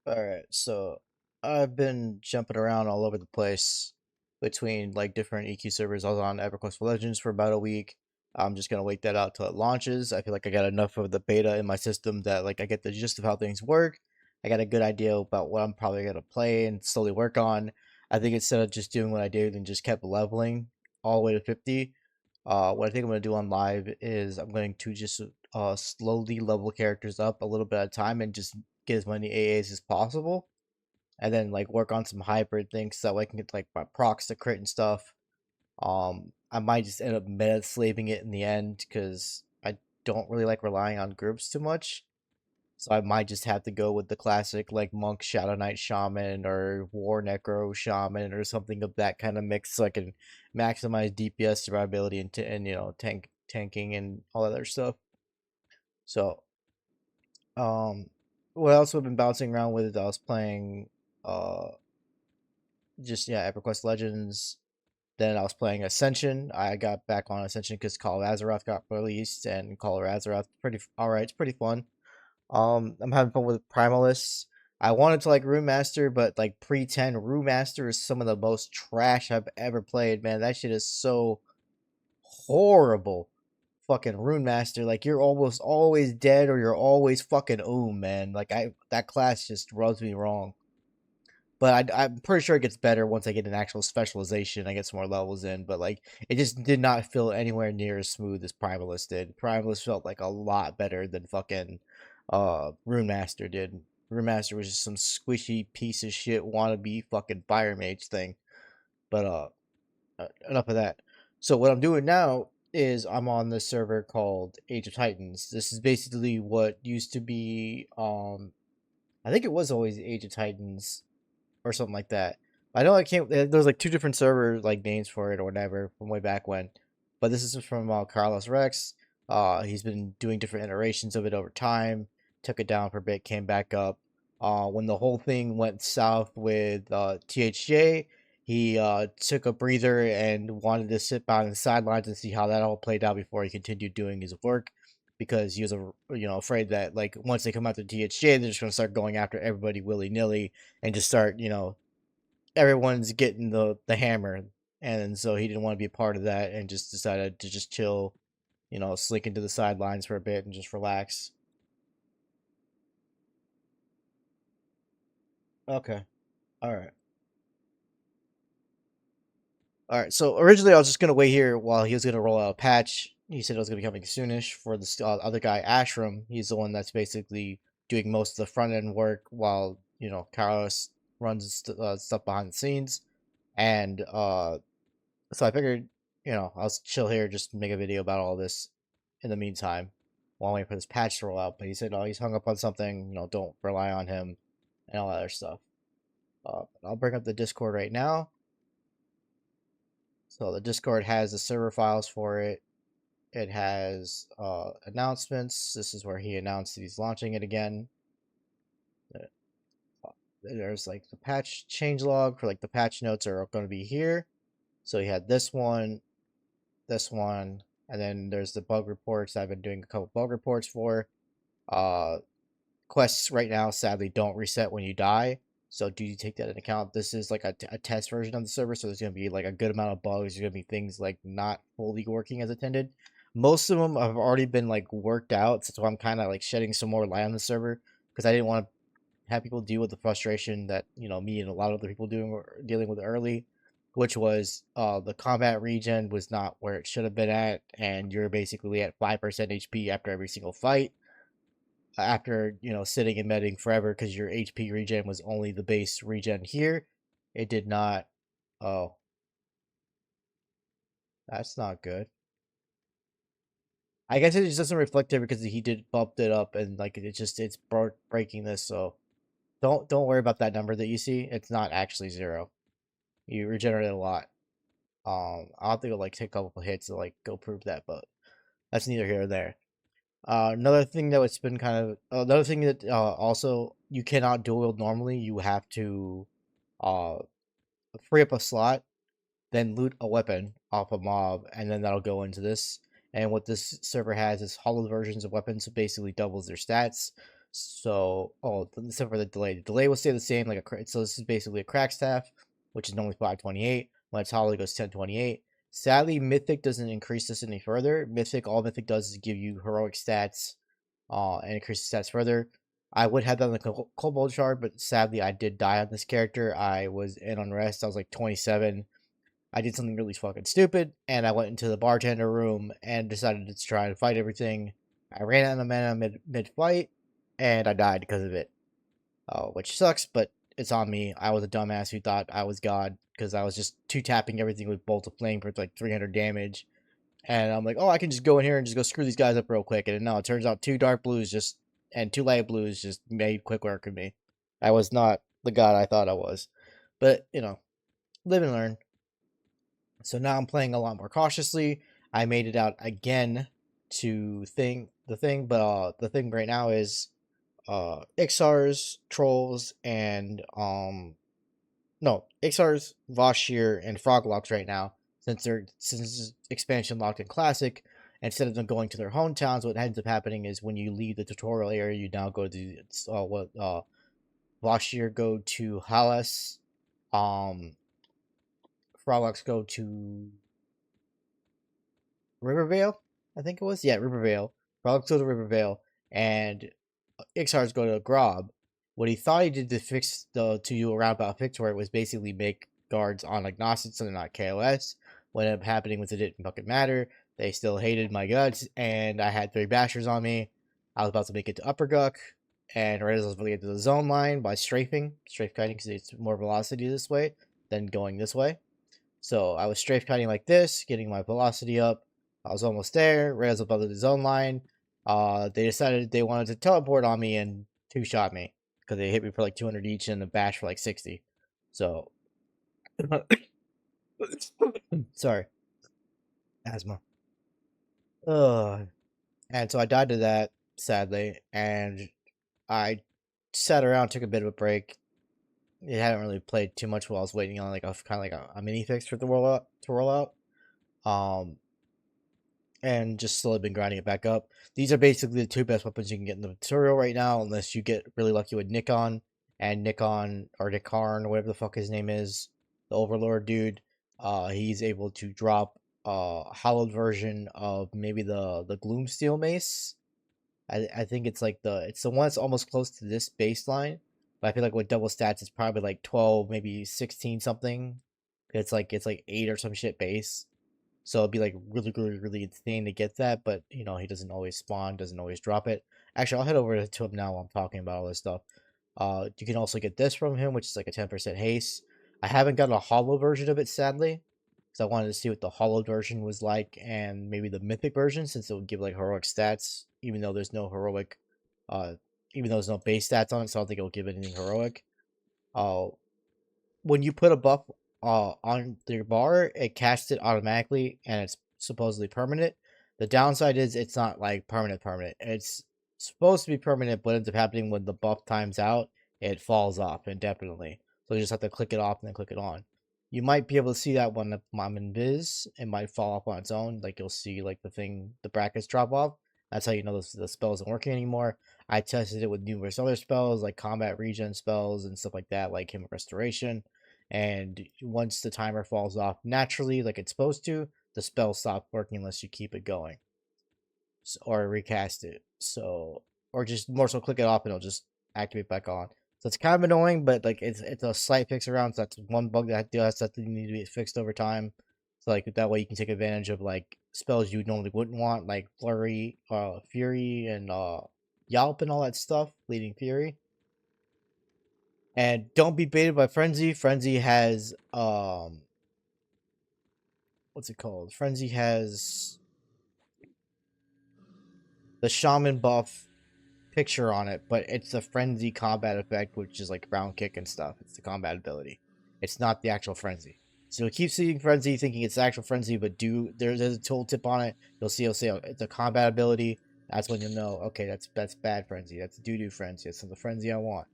Alright, so I've been jumping around all over the place between like different EQ servers. I was on EverQuest for Legends for about a week. I'm just gonna wait that out till it launches. I feel like I got enough of the beta in my system that like I get the gist of how things work. I got a good idea about what I'm probably gonna play and slowly work on. I think instead of just doing what I did and just kept leveling all the way to 50, what I think I'm gonna do on live is I'm going to just slowly level characters up a little bit at a time and just get as many AAs as possible, and then like work on some hybrid things so that way I can get like my procs to crit and stuff. I might just end up meta slaving it in the end because I don't really like relying on groups too much. So I might just have to go with the classic like monk shadow knight shaman or war necro shaman or something of that kind of mix so I can maximize DPS survivability and tanking and all that other stuff. So what else we've been bouncing around with? I was playing uh just yeah EverQuest Legends. Then I was playing Ascension. I got back on Ascension because Call of Azeroth got released, and Call of Azeroth pretty alright. It's pretty fun. I'm having fun with Primalists. I wanted to like Rune Master, but like pre-10 Rune Master is some of the most trash I've ever played. Man, that shit is so horrible. Fucking Rune Master, like you're almost always dead or you're always fucking man. Like that class just rubs me wrong. But I'm pretty sure it gets better once I get an actual specialization. I get some more levels in, but like it just did not feel anywhere near as smooth as Primalist did. Primalist felt like a lot better than fucking Rune Master did. Rune Master was just some squishy piece of shit wannabe fucking fire mage thing. But enough of that. So what I'm doing now is I'm on this server called Age of Titans. This is basically what used to be I think it was always Age of Titans or something like that. I know I can't. There's like two different server like names for it or whatever from way back when, but this is from Carlos Rex. He's been doing different iterations of it over time. Took it down for a bit, came back up. When the whole thing went south with THJ, he took a breather and wanted to sit by the sidelines and see how that all played out before he continued doing his work, because he was afraid that like once they come after THJ, they're just gonna start going after everybody willy nilly and just start everyone's getting the hammer, and so he didn't want to be a part of that and just decided to just chill, slink into the sidelines for a bit and just relax. Okay. All right, so originally I was just gonna wait here while he was gonna roll out a patch. He said it was gonna be coming soonish for the other guy, Ashram. He's the one that's basically doing most of the front end work while Carlos runs stuff behind the scenes. And so I figured, I'll chill here, just make a video about all this in the meantime while waiting for this patch to roll out. But he said, oh, he's hung up on something, don't rely on him and all that other stuff. I'll bring up the Discord right now. So the Discord has the server files for it. It has announcements. This is where he announced that he's launching it again. There's like the patch changelog for like the patch notes are going to be here. So he had this one, and then there's the bug reports. I've been doing a couple bug reports for. Uh, Quests right now sadly don't reset when you die, so do you take that into account? This is like a test version of the server, so there's going to be like a good amount of bugs. There's going to be things like not fully working as intended. Most of them have already been like worked out, so I'm kind of like shedding some more light on the server because I didn't want to have people deal with the frustration that me and a lot of other people dealing with early, which was the combat regen was not where it should have been at, and you're basically at 5% HP after every single fight, after sitting and medding forever because your HP regen was only the base regen here. It did not. Oh, that's not good. I guess it just doesn't reflect it because he did bumped it up, and like it's breaking this. So don't worry about that number that you see. It's not actually zero. You regenerate a lot. I'll have to go like take a couple hits to like go prove that, but that's neither here or there. Another thing that it's been kind of another thing that also you cannot dual wield normally. You have to uh free up a slot, then loot a weapon off a mob, and then that'll go into this. And what this server has is hollowed versions of weapons, so basically doubles their stats. So, except for the delay. The delay will stay the same. So this is basically a crack staff, which is normally 528. When it's hollow, it goes 1028. Sadly, Mythic doesn't increase this any further. All Mythic does is give you heroic stats, and increase the stats further. I would have that on the Kobold shard, but sadly, I did die on this character. I was in unrest. I was like 27. I did something really fucking stupid, and I went into the bartender room and decided to try and fight everything. I ran out of mana mid fight, and I died because of it, which sucks, but it's on me. I was a dumbass who thought I was God because I was just two tapping everything with Bolt of Flame for like 300 damage. And I'm like, oh, I can just go in here and just go screw these guys up real quick. And no, it turns out two dark blues and two light blues just made quick work of me. I was not the god I thought I was. But, live and learn. So now I'm playing a lot more cautiously. I made it out again to the thing, but the thing right now is Ixars, Trolls, and no, Ixars, Vashir, and Froglocks right now, since expansion locked in Classic. Instead of them going to their hometowns, what ends up happening is when you leave the tutorial area, you now go to Vashir go to Halas, Froglocks go to Rivervale, I think it was. Yeah, Rivervale. Froglocks go to Rivervale, and Ixars go to Grob. What he thought he did to fix the to you around about Victoria was basically make guards on agnostics so they're not KOS. What ended up happening was it didn't fucking matter. They still hated my guts, and I had 3 bashers on me. I was about to make it to Upper Guck, and right as I was about to get to the zone line by strafe kiting because it's more velocity this way than going this way. So I was strafe kiting like this, getting my velocity up. I was almost there. Right as I was above the zone line, they decided they wanted to teleport on me and 2-shot me because they hit me for like 200 each and the bash for like 60. So, sorry, asthma. And so I died to that, sadly, and I sat around, took a bit of a break. It hadn't really played too much while I was waiting on like a kind of like a mini fix for the roll out. And just slowly been grinding it back up. These are basically the 2 best weapons you can get in the tutorial right now, unless you get really lucky with Nikon and Nikon or Nikarn or whatever the fuck his name is, the Overlord dude. He's able to drop a hollowed version of maybe the Gloomsteel mace. I think it's like it's the one that's almost close to this baseline, but I feel like with double stats it's probably like 12, maybe 16 something. It's like 8 or some shit base. So it'd be like really, really, really insane to get that, but he doesn't always spawn, doesn't always drop it. Actually, I'll head over to him now while I'm talking about all this stuff. You can also get this from him, which is like a 10% haste. I haven't got a hollow version of it, sadly, because I wanted to see what the hollow version was like, and maybe the mythic version, since it would give like heroic stats, even though there's no heroic, even though there's no base stats on it, so I don't think it'll give anything heroic. When you put a buff on your bar, it casts it automatically, and it's supposedly permanent. The downside is it's not like permanent. It's supposed to be permanent, but ends up happening when the buff times out, it falls off indefinitely. So you just have to click it off and then click it on. You might be able to see that when I'm in Viz, it might fall off on its own. Like you'll see like the brackets drop off. That's how you know the spell isn't working anymore. I tested it with numerous other spells like combat regen spells and stuff like that, like Hymn of Restoration. And once the timer falls off naturally, like it's supposed to, the spell stops working unless you keep it going or recast it. So, or just more so click it off and it'll just activate back on. So it's kind of annoying, but like it's a slight fix around. So that's one bug that does that need to be fixed over time. So like that way you can take advantage of like spells you normally wouldn't want, like Flurry, Fury, and Yalp and all that stuff, Bleeding Fury. And don't be baited by Frenzy. Frenzy has what's it called? Frenzy has the Shaman buff picture on it, but it's the Frenzy combat effect, which is like round kick and stuff. It's the combat ability. It's not the actual Frenzy. So keep seeing Frenzy, thinking it's the actual Frenzy, but there's a tooltip on it. You'll see it's a combat ability. That's when you'll know, okay, that's bad Frenzy. That's doo-doo Frenzy. That's the Frenzy I want.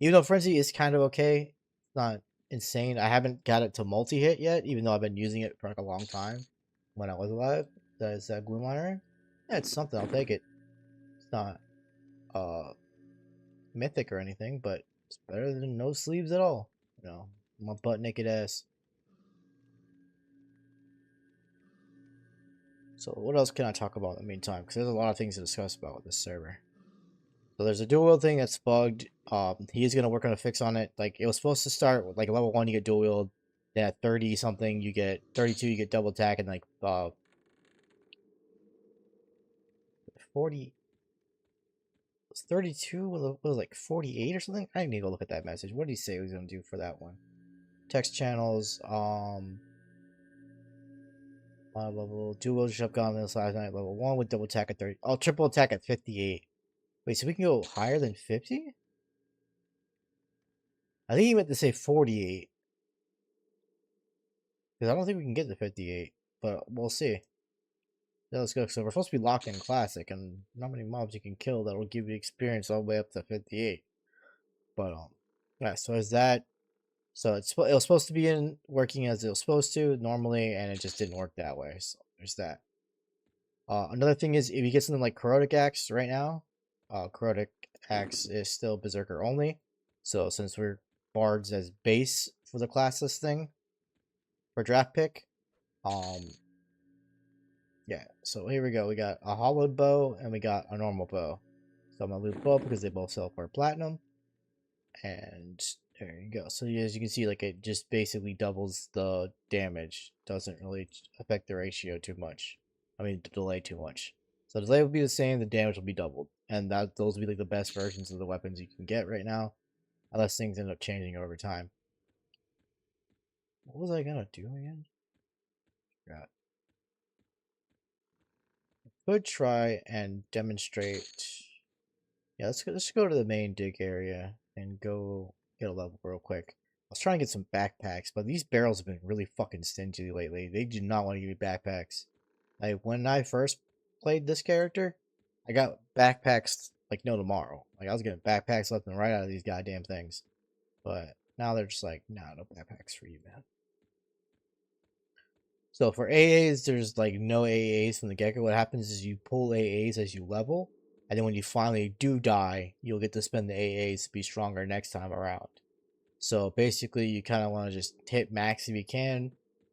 Even though Frenzy is kind of okay, it's not insane. I haven't got it to multi-hit yet, even though I've been using it for like a long time when I was alive. That is Gloom Iron. Yeah, it's something. I'll take it. It's not mythic or anything, but it's better than no sleeves at all. You know, my butt naked ass. So what else can I talk about in the meantime? Because there's a lot of things to discuss about with this server. So there's a dual wield thing that's bugged. He is gonna work on a fix on it. Like it was supposed to start with like level 1 you get dual wield, then at 30 something you get 32 you get double attack, and like 40 was 32 was like 48 or something. I need to go look at that message. What did he say he was gonna do for that one? Text channels. Level dual wield shotgun last night level 1 with double attack at 30. Oh, triple attack at 58. Wait, so we can go higher than 50? I think he meant to say 48. Because I don't think we can get to 58. But we'll see. Yeah, let's go. So we're supposed to be locked in Classic, and not many mobs you can kill that will give you experience all the way up to 58. But, yeah, so is that... So it was supposed to be in working as it was supposed to normally, and it just didn't work that way. So there's that. Another thing is, if you get something like Corrodic Axe right now, Corrodic Axe is still Berserker only. So since we're bards as base for the classless thing for draft pick, yeah. So here we go. We got a hollowed bow and we got a normal bow. So I'm gonna loot both because they both sell for platinum. And there you go. So as you can see, like it just basically doubles the damage. Doesn't really affect the ratio too much. I mean, the delay too much. So the delay will be the same. The damage will be doubled, and those will be like the best versions of the weapons you can get right now, unless things end up changing over time. What was I gonna do again? Forgot. Could try and demonstrate. Yeah, let's go to the main dig area and go get a level real quick. I was trying to get some backpacks, but these barrels have been really fucking stingy lately. They do not want to give me backpacks. Like when I first played this character, I got backpacks like no tomorrow. Like I was getting backpacks left and right out of these goddamn things. But now they're just like, nah, no backpacks for you, man. So for AAs, there's like no AAs from the get-go. What happens is you pull AAs as you level, and then when you finally do die, you'll get to spend the AAs to be stronger next time around. So basically, you kind of want to just hit max if you can,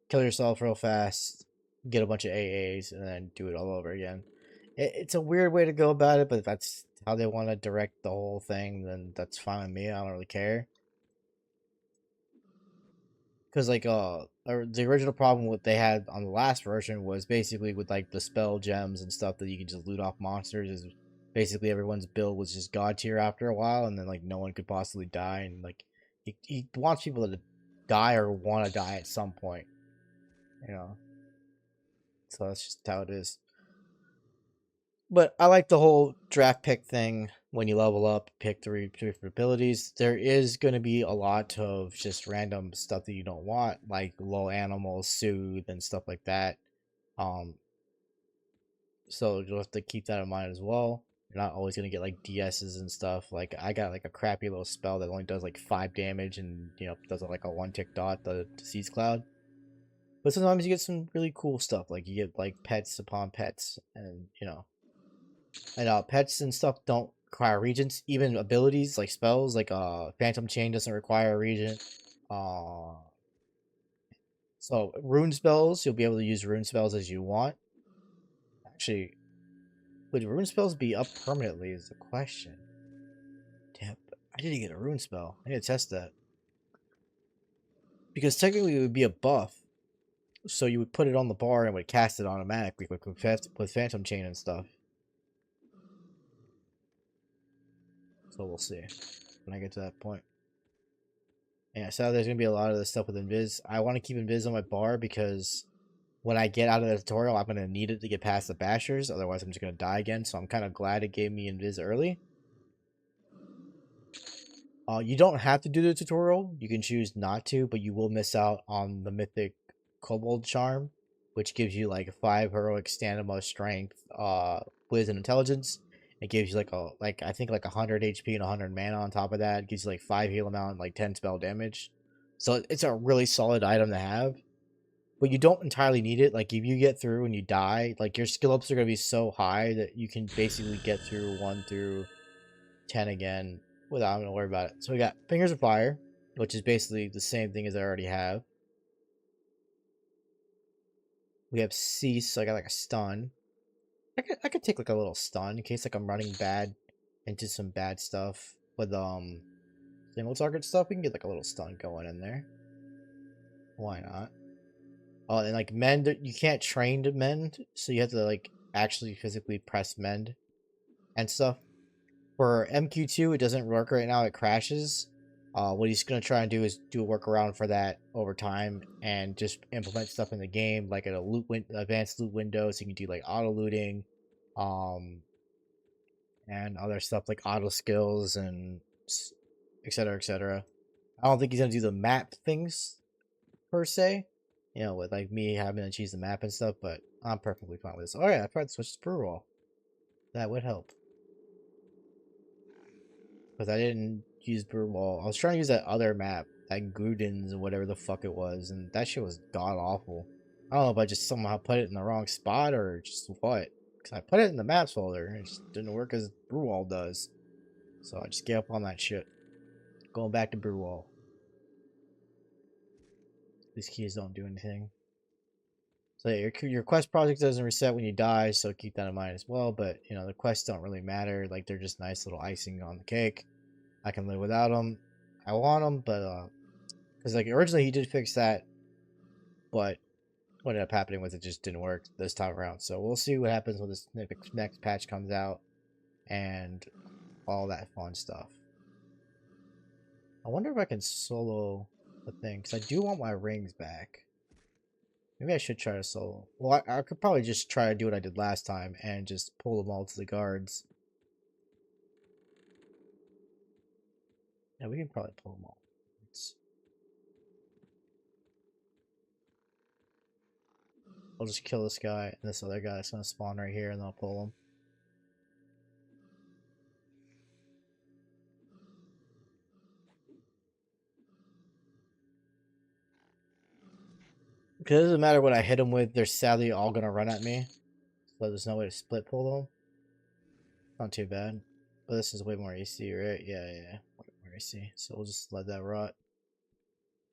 kill yourself real fast, get a bunch of AAs, and then do it all over again. It's a weird way to go about it, but if that's how they want to direct the whole thing, then that's fine with me. I don't really care. Because like the original problem what they had on the last version was basically with like the spell gems and stuff that you can just loot off monsters is basically everyone's build was just god tier after a while, and then like no one could possibly die, and like he wants people to die or want to die at some point, you know. So that's just how it is. But I like the whole draft pick thing. When you level up, pick three different abilities. There is going to be a lot of just random stuff that you don't want, like low animals, soothe, and stuff like that. Um, so you'll have to keep that in mind as well. You're not always going to get like DSs and stuff. Like I got like a crappy little spell that only does like 5 damage and does like a 1-tick dot, the disease cloud. But sometimes you get some really cool stuff, like you get like pets upon pets, and and pets and stuff don't require regents. Even abilities like spells, like Phantom Chain doesn't require a regent. Uh, so rune spells, you'll be able to use rune spells as you want. Actually, would rune spells be up permanently is the question. Damn, I didn't get a rune spell. I need to test that. Because technically it would be a buff. So you would put it on the bar and would cast it automatically with Phantom Chain and stuff. So we'll see when I get to that point. Yeah, so there's going to be a lot of this stuff with Invis. I want to keep Invis on my bar because when I get out of the tutorial, I'm going to need it to get past the Bashers. Otherwise, I'm just going to die again. So I'm kind of glad it gave me Invis early. You don't have to do the tutorial. You can choose not to, but you will miss out on the Mythic Kobold Charm, which gives you like 5 heroic stamina, strength, Wiz, and intelligence. It gives you I think like 100 HP and 100 mana on top of that. It gives you like 5 heal amount and like 10 spell damage. So it's a really solid item to have. But you don't entirely need it. Like if you get through and you die, like your skill ups are gonna be so high that you can basically get through 1 through 10 again without having to worry about it. So we got Fingers of Fire, which is basically the same thing as I already have. We have Cease, so I got like a stun. I could take like a little stun in case like I'm running bad into some bad stuff with single target stuff. We can get like a little stun going in there. Why not? Oh, and like mend, you can't train to mend, so you have to like actually physically press mend and stuff. For MQ2, it doesn't work right now; it crashes. What he's gonna try and do is do a workaround for that over time and just implement stuff in the game, like a advanced loot window, so you can do like auto looting, um, and other stuff like auto skills and etc. etc. I don't think he's gonna do the map things per se, you know, with like me having to choose the map and stuff, but I'm perfectly fine with this. Oh yeah, I tried to switch to brew roll. That would help. Because I didn't use brew roll. I was trying to use that other map, that Gudens or whatever the fuck it was, and that shit was god awful. I don't know if I just somehow put it in the wrong spot or just what. Because I put it in the maps folder and it just didn't work as brew wall does. So I just gave up on that shit. Going back to brew wall. These keys don't do anything. So yeah, your quest project doesn't reset when you die, so keep that in mind as well. But you know the quests don't really matter; like they're just nice little icing on the cake. I can live without them. I want them, but because like originally he did fix that, but what ended up happening was it just didn't work this time around. So we'll see what happens when this next patch comes out and all that fun stuff. I wonder if I can solo the thing because I do want my rings back. Maybe I should try to solo. Well, I could probably just try to do what I did last time and just pull them all to the guards. Yeah, we can probably pull them all. I'll just kill this guy and this other guy that's gonna spawn right here and then I'll pull him. Because it doesn't matter what I hit them with, they're sadly all gonna run at me. So there's no way to split pull them. Not too bad. But this is way more AC, right? Yeah. Way more AC. So we'll just let that rot.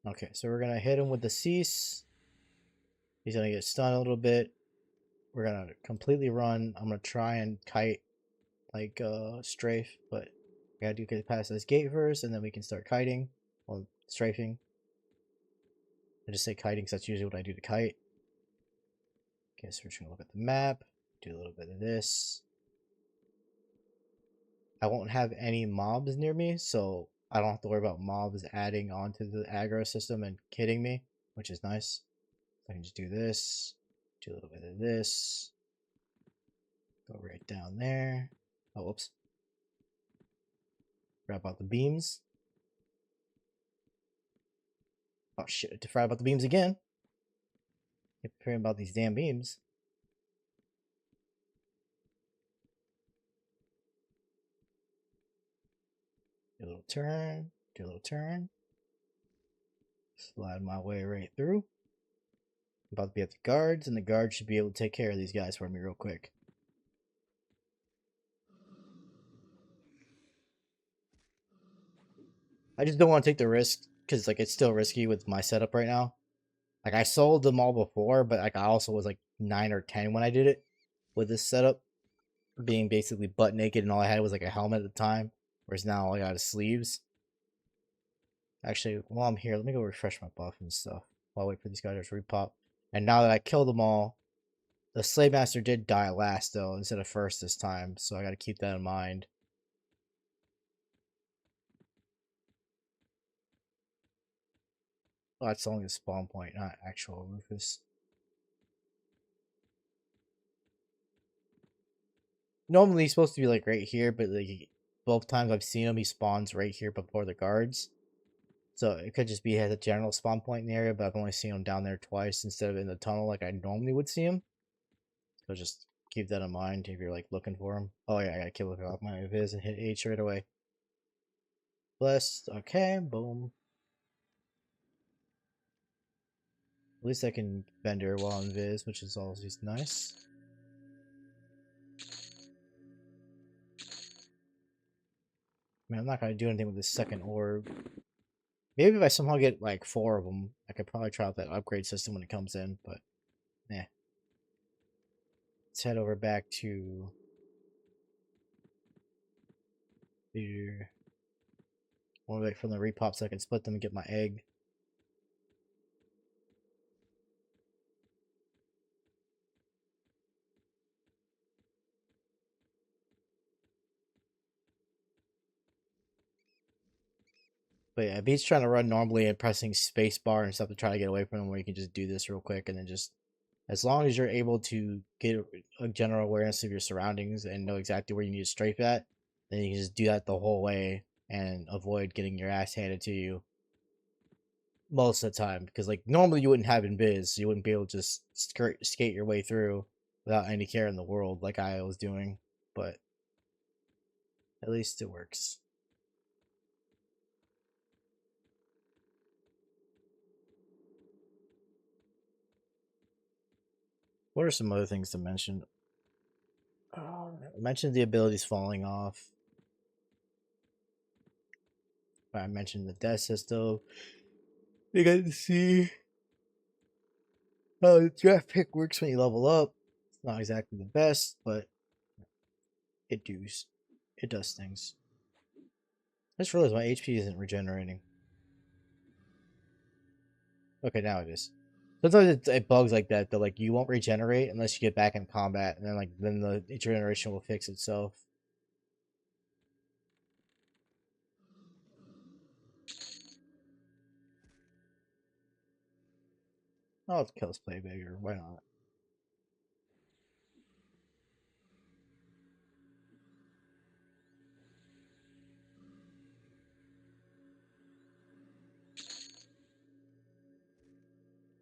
Okay, so we're gonna hit him with the cease. He's gonna get stunned a little bit. We're gonna completely run. I'm gonna try and kite like strafe, but we gotta get past this gate first, and then we can start kiting. Well, strafing. I just say kiting because that's usually what I do to kite. Okay, so we're just gonna look at the map, do a little bit of this. I won't have any mobs near me, so I don't have to worry about mobs adding onto the aggro system and kidding me, which is nice. I can just do this, do a little bit of this, go right down there. Oh, whoops. Grab out the beams. Oh shit, I have to fry about the beams again. Get preparing about these damn beams. Do a little turn, do a little turn. Slide my way right through. I'm about to be at the guards, and the guards should be able to take care of these guys for me real quick. I just don't want to take the risk, because like it's still risky with my setup right now. Like I sold them all before, but like I also was like 9 or 10 when I did it with this setup, being basically butt naked, and all I had was like a helmet at the time, whereas now all I got is sleeves. Actually, while I'm here, let me go refresh my buff and stuff while I wait for these guys to repop. And now that I killed them all, the Slave Master did die last though, instead of first this time, so I gotta keep that in mind. Oh, that's only the spawn point, not actual Rufus. Normally he's supposed to be like right here, but like both times I've seen him, he spawns right here before the guards. So it could just be he has a general spawn point in the area, but I've only seen him down there twice instead of in the tunnel like I normally would see him. So just keep that in mind if you're like looking for him. Oh yeah, I gotta kill it off my Viz and hit H right away. Blessed. Okay, boom. At least I can bend her while in Viz, which is always nice. mean, I'm not gonna do anything with this second orb. Maybe if I somehow get like 4 of them, I could probably try out that upgrade system when it comes in, but nah. Let's head over back to here. I want to wait for them to repop so I can split them and get my egg. But yeah, Beat's trying to run normally and pressing spacebar and stuff to try to get away from him, where you can just do this real quick and then just, as long as you're able to get a general awareness of your surroundings and know exactly where you need to strafe at, then you can just do that the whole way and avoid getting your ass handed to you most of the time. Because like normally you wouldn't have invis, so you wouldn't be able to just skate your way through without any care in the world like I was doing. But at least it works. What are some other things to mention? I mentioned the abilities falling off. I mentioned the death system. You got to see how the draft pick works when you level up. It's not exactly the best, but it does things. I just realized my HP isn't regenerating. Okay, now it is. Sometimes it bugs like that, though. Like, you won't regenerate unless you get back in combat, and then the regeneration will fix itself. Oh, let's kill this play bigger. Why not?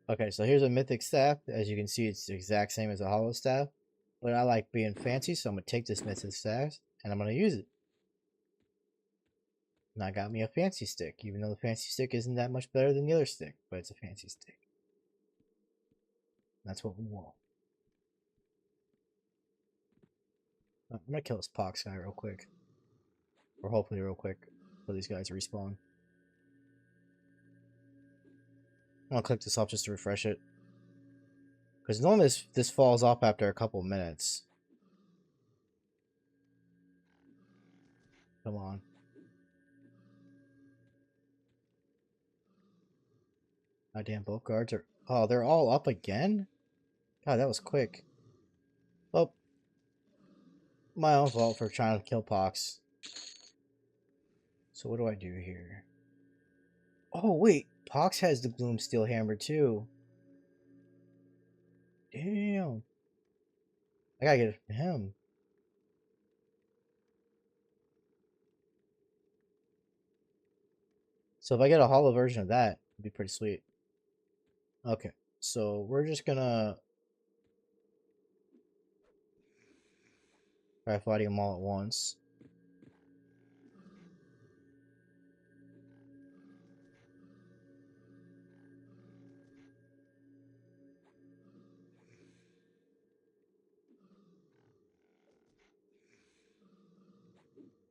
Okay, so here's a mythic staff. As you can see, it's the exact same as a hollow staff. But I like being fancy, so I'm going to take this mythic staff, and I'm going to use it. And I got me a fancy stick, even though the fancy stick isn't that much better than the other stick, but it's a fancy stick. That's what we want. I'm gonna kill this pox guy real quick. Or hopefully real quick, so these guys respawn. I'm gonna click this off just to refresh it. Because normally this falls off after a couple minutes. Come on. God damn, both guards are... Oh, they're all up again? God, that was quick. Well, my own fault for trying to kill Pox. So what do I do here? Oh, wait. Pox has the Gloom Steel Hammer, too. Damn. I gotta get it from him. So if I get a hollow version of that, it'd be pretty sweet. Okay, so we're just gonna try fighting them all at once.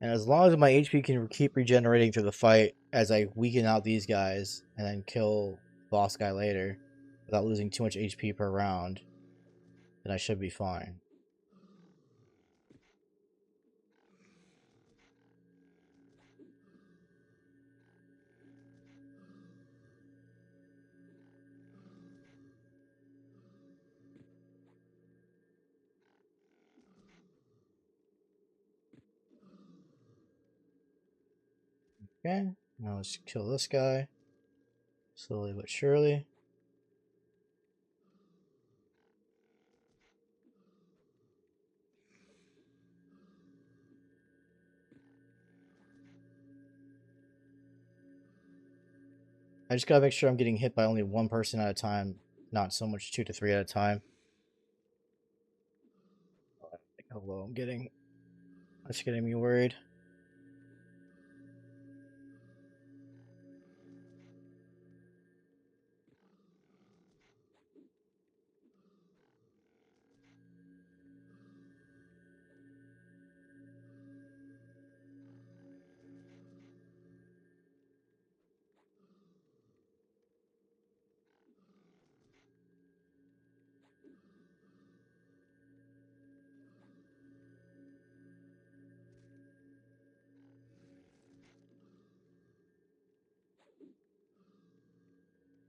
And as long as my HP can keep regenerating through the fight as I weaken out these guys and then kill boss guy later without losing too much HP per round, then I should be fine. Okay, now let's kill this guy. Slowly but surely. I just gotta make sure I'm getting hit by only one person at a time, not so much 2 to 3 at a time. How low I'm getting. That's getting me worried.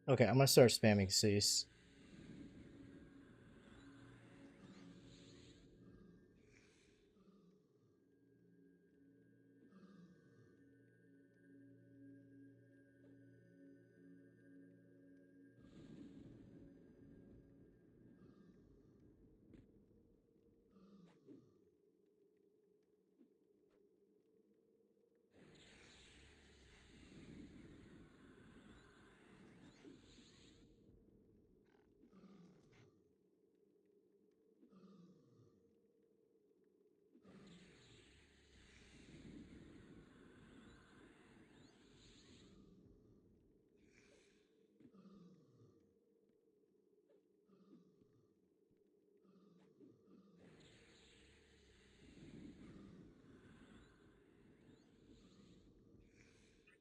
Okay, I'm gonna start spamming cease.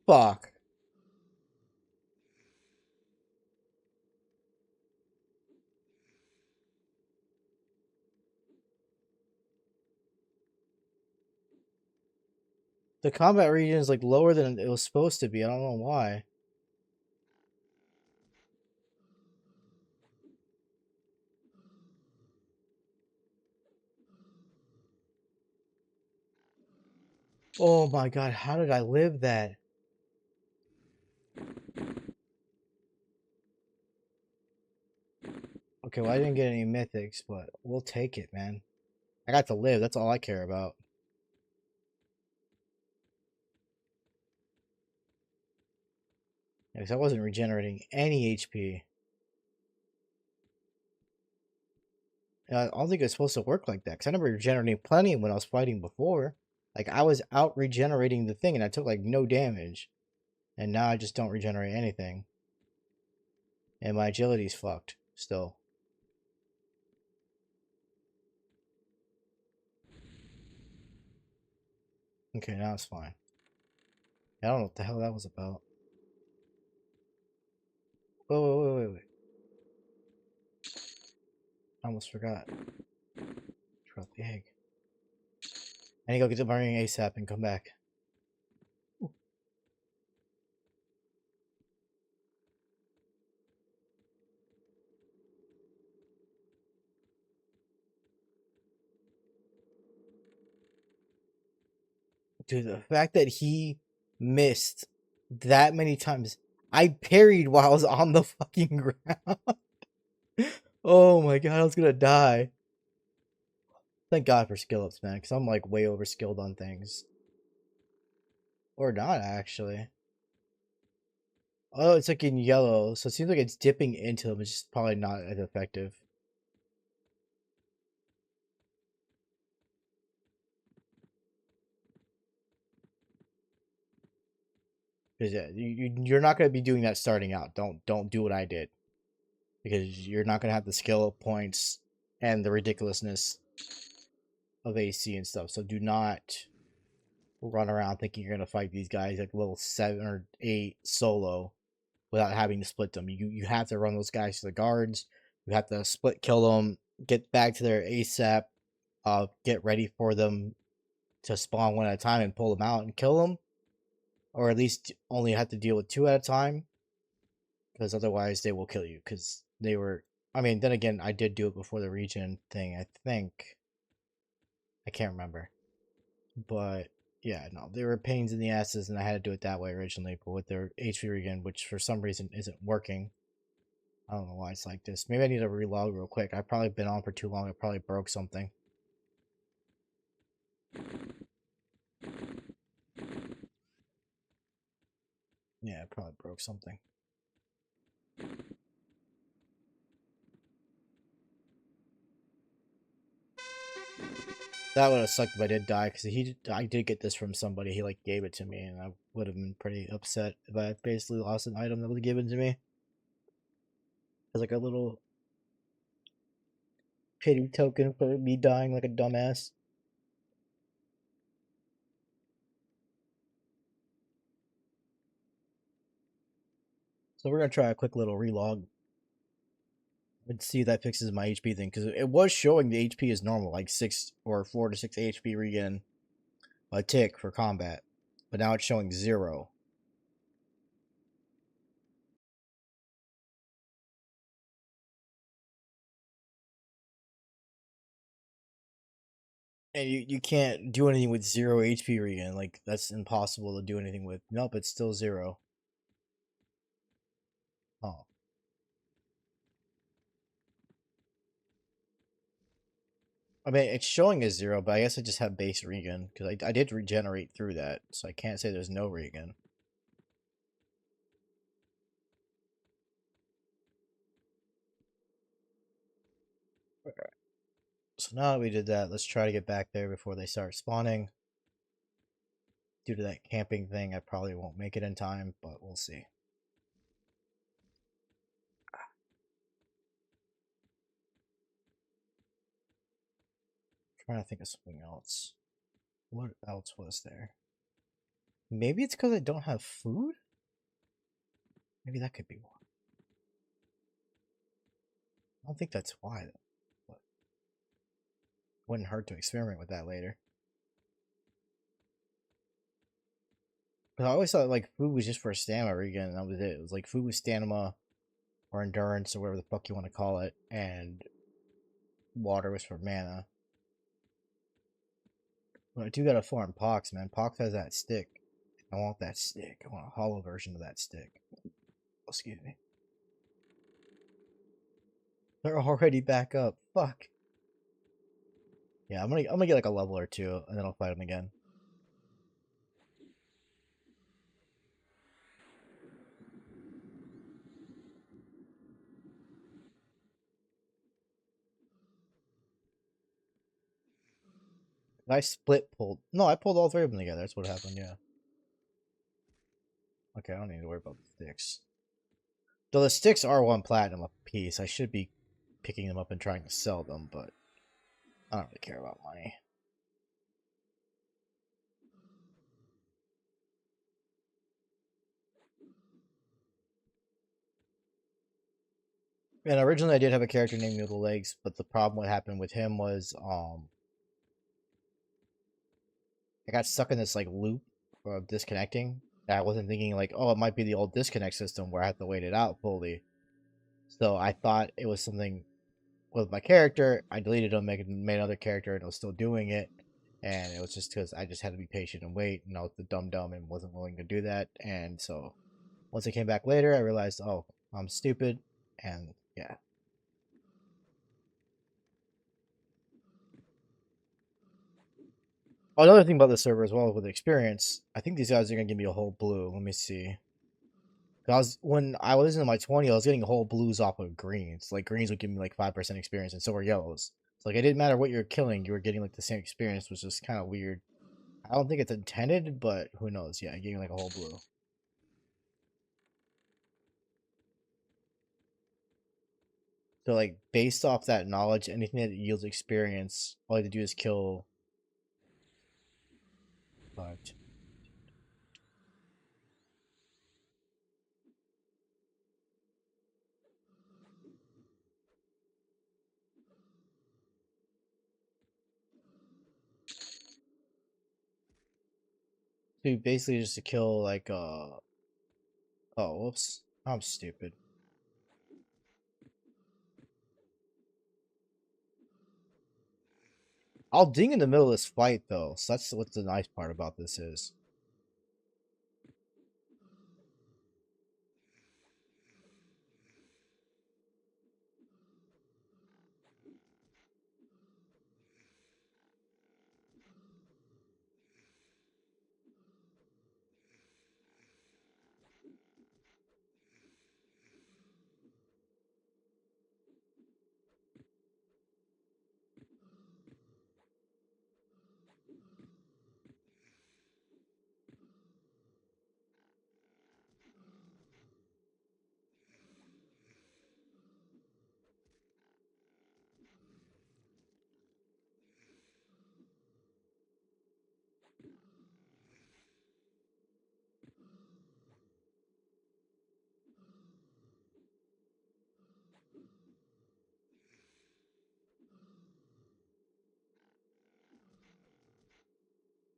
Fuck. The combat region is like lower than it was supposed to be. I don't know why. Oh my god, how did I live that? Okay, well I didn't get any mythics, but we'll take it, man. I got to live, that's all I care about. Because I wasn't regenerating any HP. I don't think it's supposed to work like that, because I never regenerated plenty when I was fighting before. Like, I was out regenerating the thing, and I took, like, no damage. And now I just don't regenerate anything. And my agility's fucked, still. Okay, now it's fine. I don't know what the hell that was about. Wait. I almost forgot. Drop the egg. I need to go get the burning ASAP and come back. Dude, the fact that he missed that many times. I parried while I was on the fucking ground. Oh my god, I was gonna die. Thank God for skill ups, man, because I'm like way over skilled on things. Or not, actually. Oh, it's like in yellow, so it seems like it's dipping into them. It's just probably not as effective. Because yeah, you're not gonna be doing that starting out. Don't do what I did. Because you're not gonna have the skill up points and the ridiculousness of AC and stuff. So do not run around thinking you're gonna fight these guys like level 7 or 8 solo without having to split them. You have to run those guys to the guards. You have to split kill them, get back to their ASAP, get ready for them to spawn one at a time and pull them out and kill them, or at least only have to deal with 2 at a time, because otherwise they will kill you. Because they were, I mean, then again, I did do it before the region thing. I think I can't remember, but yeah, no, they were pains in the asses, and I had to do it that way originally. But with their HP regen, which for some reason isn't working, I don't know why it's like this. Maybe I need to relog real quick. I've probably been on for too long. I probably broke something. Yeah, I probably broke something. That would have sucked if I did die, because I did get this from somebody. He like gave it to me, and I would have been pretty upset if I basically lost an item that was given to me as like a little pity token for me dying like a dumbass. So we're gonna try a quick little relog and see if that fixes my HP thing, because it was showing the HP is normal, like 4 to 6 HP regen a tick for combat, but now it's showing 0. And you can't do anything with 0 HP regen. Like, that's impossible to do anything with. Nope, it's still 0. Oh. I mean, it's showing as 0, but I guess I just have base regen. Because I did regenerate through that. So I can't say there's no regen. So now that we did that, let's try to get back there before they start spawning. Due to that camping thing, I probably won't make it in time, but we'll see. Trying to think of something else. What else was there? Maybe it's because I don't have food? Maybe that could be why. I don't think that's why, though. But wouldn't hurt to experiment with that later. But I always thought like food was just for stamina regen, and that was it. It was like food was stamina or endurance or whatever the fuck you want to call it, and water was for mana. But I do gotta farm Pox, man. Pox has that stick. I want that stick. I want a hollow version of that stick. Oh, excuse me. They're already back up. Fuck. Yeah, I'm gonna get like a level or two, and then I'll fight them again. I split pulled. No, I pulled all three of them together. That's what happened. Yeah. Okay, I don't need to worry about the sticks. Though the sticks are 1 platinum a piece, I should be picking them up and trying to sell them, but I don't really care about money. And originally I did have a character named Noodle Legs, but the problem what happened with him was I got stuck in this like loop of disconnecting. And I wasn't thinking like, oh, it might be the old disconnect system where I have to wait it out fully. So I thought it was something with my character. I deleted him, made another character, and I was still doing it. And it was just because I just had to be patient and wait, and I was the dumb and wasn't willing to do that. And so once I came back later, I realized, oh, I'm stupid, and yeah. Oh, another thing about the server as well with experience, I think these guys are gonna give me a whole blue. Let me see. When I was in my 20s, I was getting whole blues off of greens. Like greens would give me like 5% experience, and so were yellows. So like it didn't matter what you're killing, you were getting like the same experience, which is kind of weird. I don't think it's intended, but who knows? Yeah, getting like a whole blue. So like based off that knowledge, anything that yields experience, all you have to do is kill. But so basically just to kill like oh whoops, I'm stupid. I'll ding in the middle of this fight though, so that's what the nice part about this is.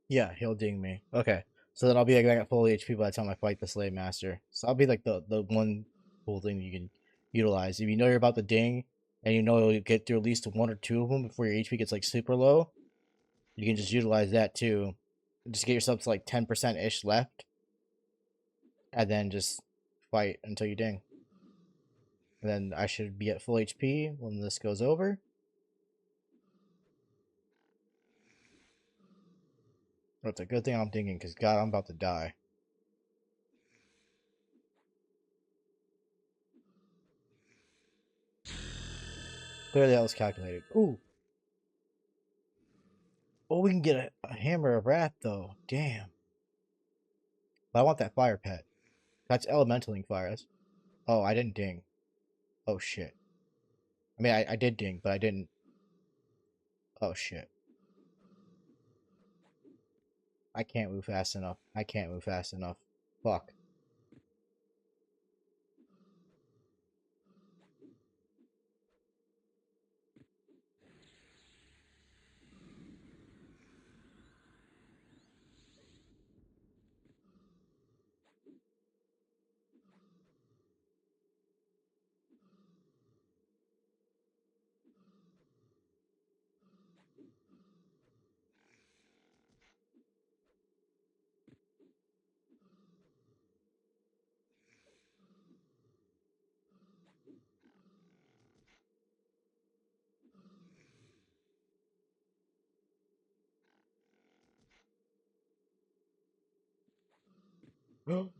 Yeah, he'll ding me. Okay. So then I'll be like back at full HP by the time I fight the Slave Master. So I'll be like the one cool thing you can utilize. If you know you're about to ding, and you know you'll get through at least one or two of them before your HP gets like super low, You can just utilize that too. Just get yourself to like 10% ish left, and then just fight until you ding. And then I should be at full HP when this goes over. But it's a good thing I'm dinging, because God, I'm about to die. Clearly that was calculated. Ooh. Oh, we can get a hammer of wrath though. Damn. But I want that fire pet. That's elementaling fire. Oh, I didn't ding. Oh shit. I mean, I did ding, but I didn't. Oh shit. I can't move fast enough. I can't move fast enough. Fuck.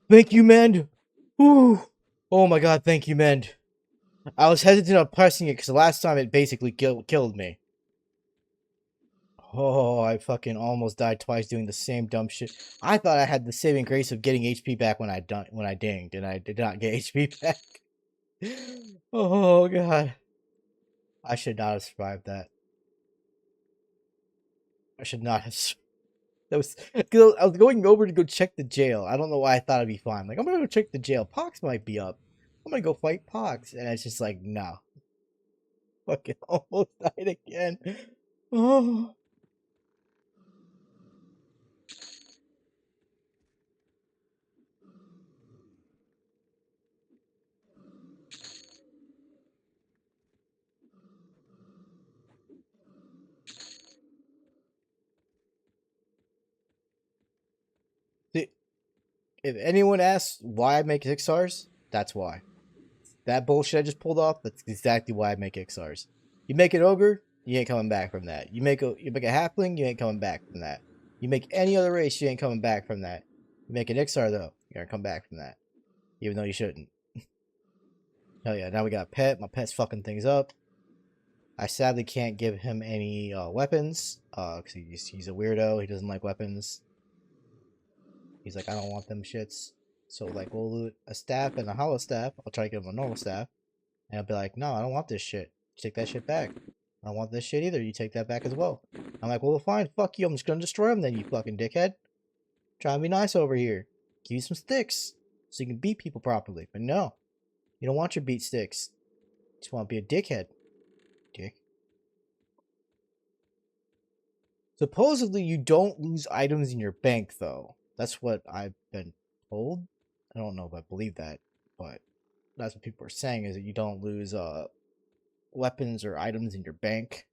Thank you, Mend. Whew. Oh my god, thank you, Mend. I was hesitant on pressing it because the last time it basically killed me. Oh, I fucking almost died twice doing the same dumb shit. I thought I had the saving grace of getting HP back when I dinged, and I did not get HP back. Oh god, I should not have survived that. I should not have. That was because I was going over to go check the jail. I don't know why I thought I'd be fine. Like, I'm gonna go check the jail. Pox might be up. I'm gonna go fight Pox, and it's just like, no. Fucking almost died again. Oh. If anyone asks why I make XRs, that's why. That bullshit I just pulled off, that's exactly why I make XRs. You make an ogre, you ain't coming back from that. You make a halfling, you ain't coming back from that. You make any other race, you ain't coming back from that. You make an XR though, you're gonna come back from that. Even though you shouldn't. Hell yeah, now we got Pet. My pet's fucking things up. I sadly can't give him any weapons, because he's a weirdo. He doesn't like weapons. He's like, I don't want them shits. So, like, we'll loot a staff and a hollow staff. I'll try to give him a normal staff. And I'll be like, no, I don't want this shit. You take that shit back. I don't want this shit either. You take that back as well. I'm like, well, fine. Fuck you. I'm just gonna destroy him then, you fucking dickhead. Try and be nice over here. Give you some sticks so you can beat people properly. But no, you don't want your beat sticks. You just want to be a dickhead. Dick. Supposedly, you don't lose items in your bank, though. That's what I've been told. I don't know if I believe that, but that's what people are saying, is that you don't lose weapons or items in your bank.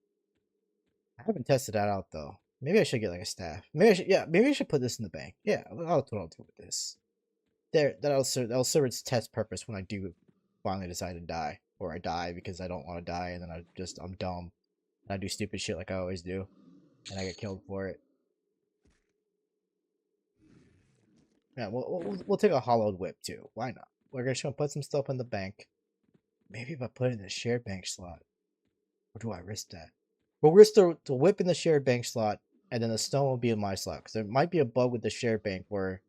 I haven't tested that out though. Maybe I should get like a staff. Maybe I should. Yeah, maybe I should put this in the bank. Yeah, that's what I'll do with this. There, that'll serve its test purpose when I do finally decide to die, or I die because I don't want to die, and then I'm dumb, and I do stupid shit like I always do, and I get killed for it. Yeah, we'll take a hollowed whip too. Why not? We're just gonna put some stuff in the bank. Maybe if I put it in the shared bank slot, or do I risk that? We'll risk the whip in the shared bank slot, and then the stone will be in my slot. Because there might be a bug with the shared bank where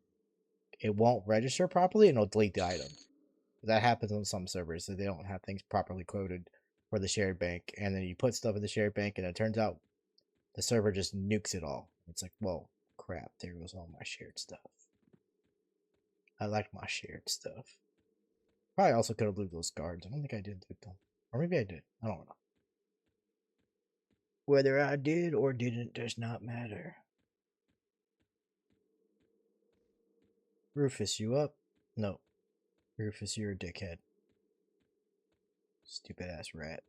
it won't register properly and it'll delete the item. That happens on some servers, so they don't have things properly coded for the shared bank. And then you put stuff in the shared bank, and it turns out the server just nukes it all. It's like, whoa, crap, there goes all my shared stuff. I like my shared stuff. Probably also could have looted those guards. I don't think I did loot them. Or maybe I did. I don't know. Whether I did or didn't does not matter. Rufus, you up? No. Rufus, you're a dickhead. Stupid ass rat.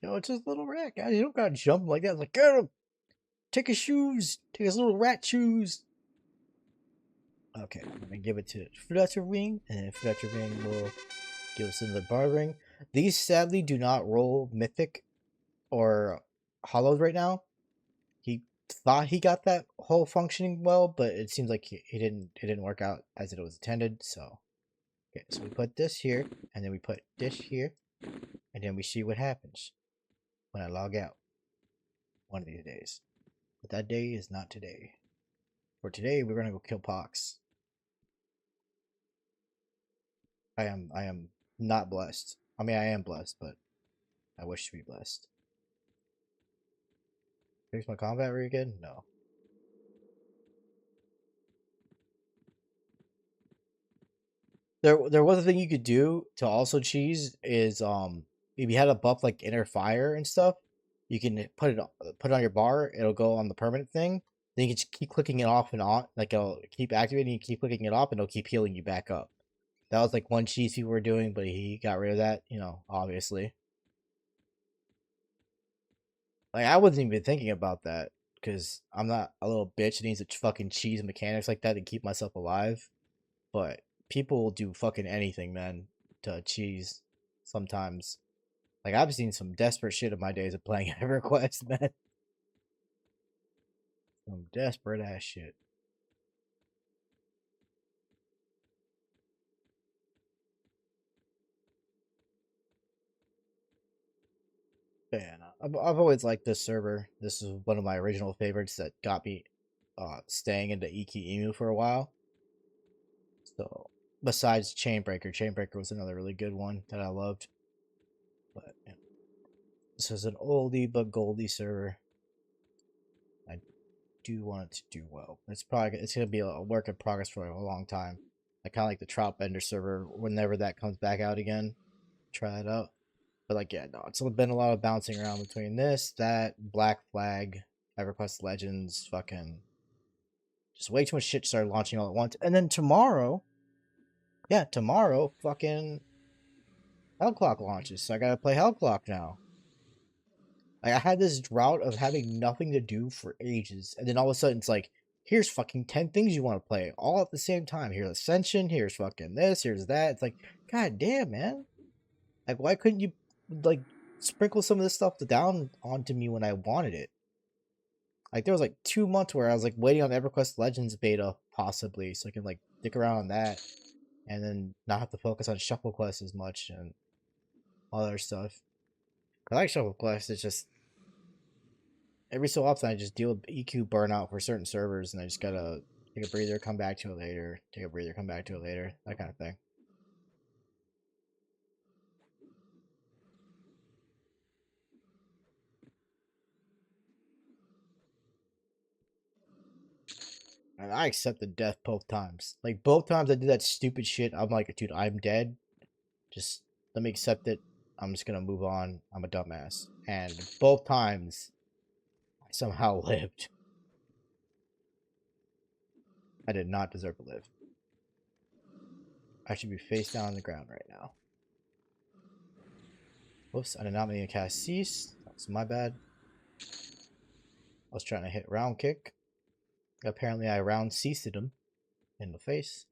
No, it's just a little rat, guys. You don't gotta jump like that. Like, get him! Take his shoes! Take his little rat shoes! Okay, I'm gonna give it to Flutter Ring, and Flutter Ring will give us another bar ring. These sadly do not roll mythic or hollowed right now. He thought he got that whole functioning well, but it seems like he didn't. It didn't work out as it was intended. So, okay, so we put this here, and then we put this here, and then we see what happens when I log out one of these days. But that day is not today. For today, we're gonna go kill Pox. I am not blessed. I mean, I am blessed, but I wish to be blessed. Here's my combat rig again? No. There was a thing you could do to also cheese is if you had a buff like inner fire and stuff, you can put it on your bar. It'll go on the permanent thing. Then you can just keep clicking it off and on, like it'll keep activating. You keep clicking it off, and it'll keep healing you back up. That was like one cheese people were doing, but he got rid of that. You know, obviously. Like I wasn't even thinking about that because I'm not a little bitch that needs to fucking cheese mechanics like that to keep myself alive. But people will do fucking anything, man, to cheese sometimes. Like I've seen some desperate shit in my days of playing EverQuest, man. Some desperate ass shit. Yeah, no, I've always liked this server. This is one of my original favorites that got me staying into EQ for a while. So besides Chainbreaker, Chainbreaker was another really good one that I loved. But yeah, this is an oldie but goldie server. I do want it to do well. It's gonna be a work in progress for a long time. I kind of like the Trout Bender server whenever that comes back out again. Try it out. But like, yeah, no, it's been a lot of bouncing around between this, that, Black Flag, EverQuest Legends, fucking, just way too much shit started launching all at once. And then tomorrow, yeah, tomorrow, fucking hellclock launches, so I gotta play hellclock now. Like, I had this drought of having nothing to do for ages, and then all of a sudden it's like, here's fucking 10 things you want to play all at the same time. Here's Ascension, here's fucking this, here's that. It's like, god damn, man. Like, why couldn't you, like, sprinkle some of this stuff down onto me when I wanted it? Like, there was, like, 2 months where I was, like, waiting on EverQuest Legends beta, possibly, so I can, like, stick around on that, and then not have to focus on Shuffle Quest as much, and all other stuff. I like Shuffle Quest, it's just, every so often I just deal with EQ burnout for certain servers, and I just gotta take a breather, come back to it later, take a breather, come back to it later, that kind of thing. And I accepted death both times. Like, both times I did that stupid shit, I'm like, dude, I'm dead. Just let me accept it. I'm just gonna move on. I'm a dumbass. And both times, I somehow lived. I did not deserve to live. I should be face down on the ground right now. Whoops, I did not mean to cast Cease. That's my bad. I was trying to hit round kick. Apparently I round ceased him in the face.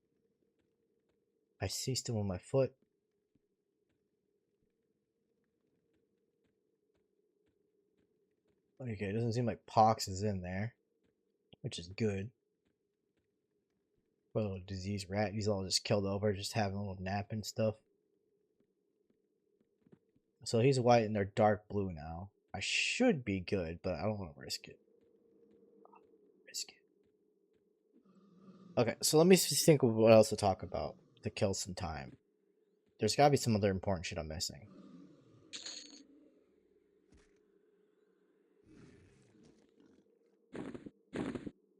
I ceased him with my foot. Okay, it doesn't seem like Pox is in there, which is good. Poor little diseased rat. He's all just killed over, just having a little nap and stuff. So he's white and they're dark blue now. I should be good, but I don't want to risk it. Okay, so let me think of what else to talk about to kill some time. There's gotta be some other important shit I'm missing.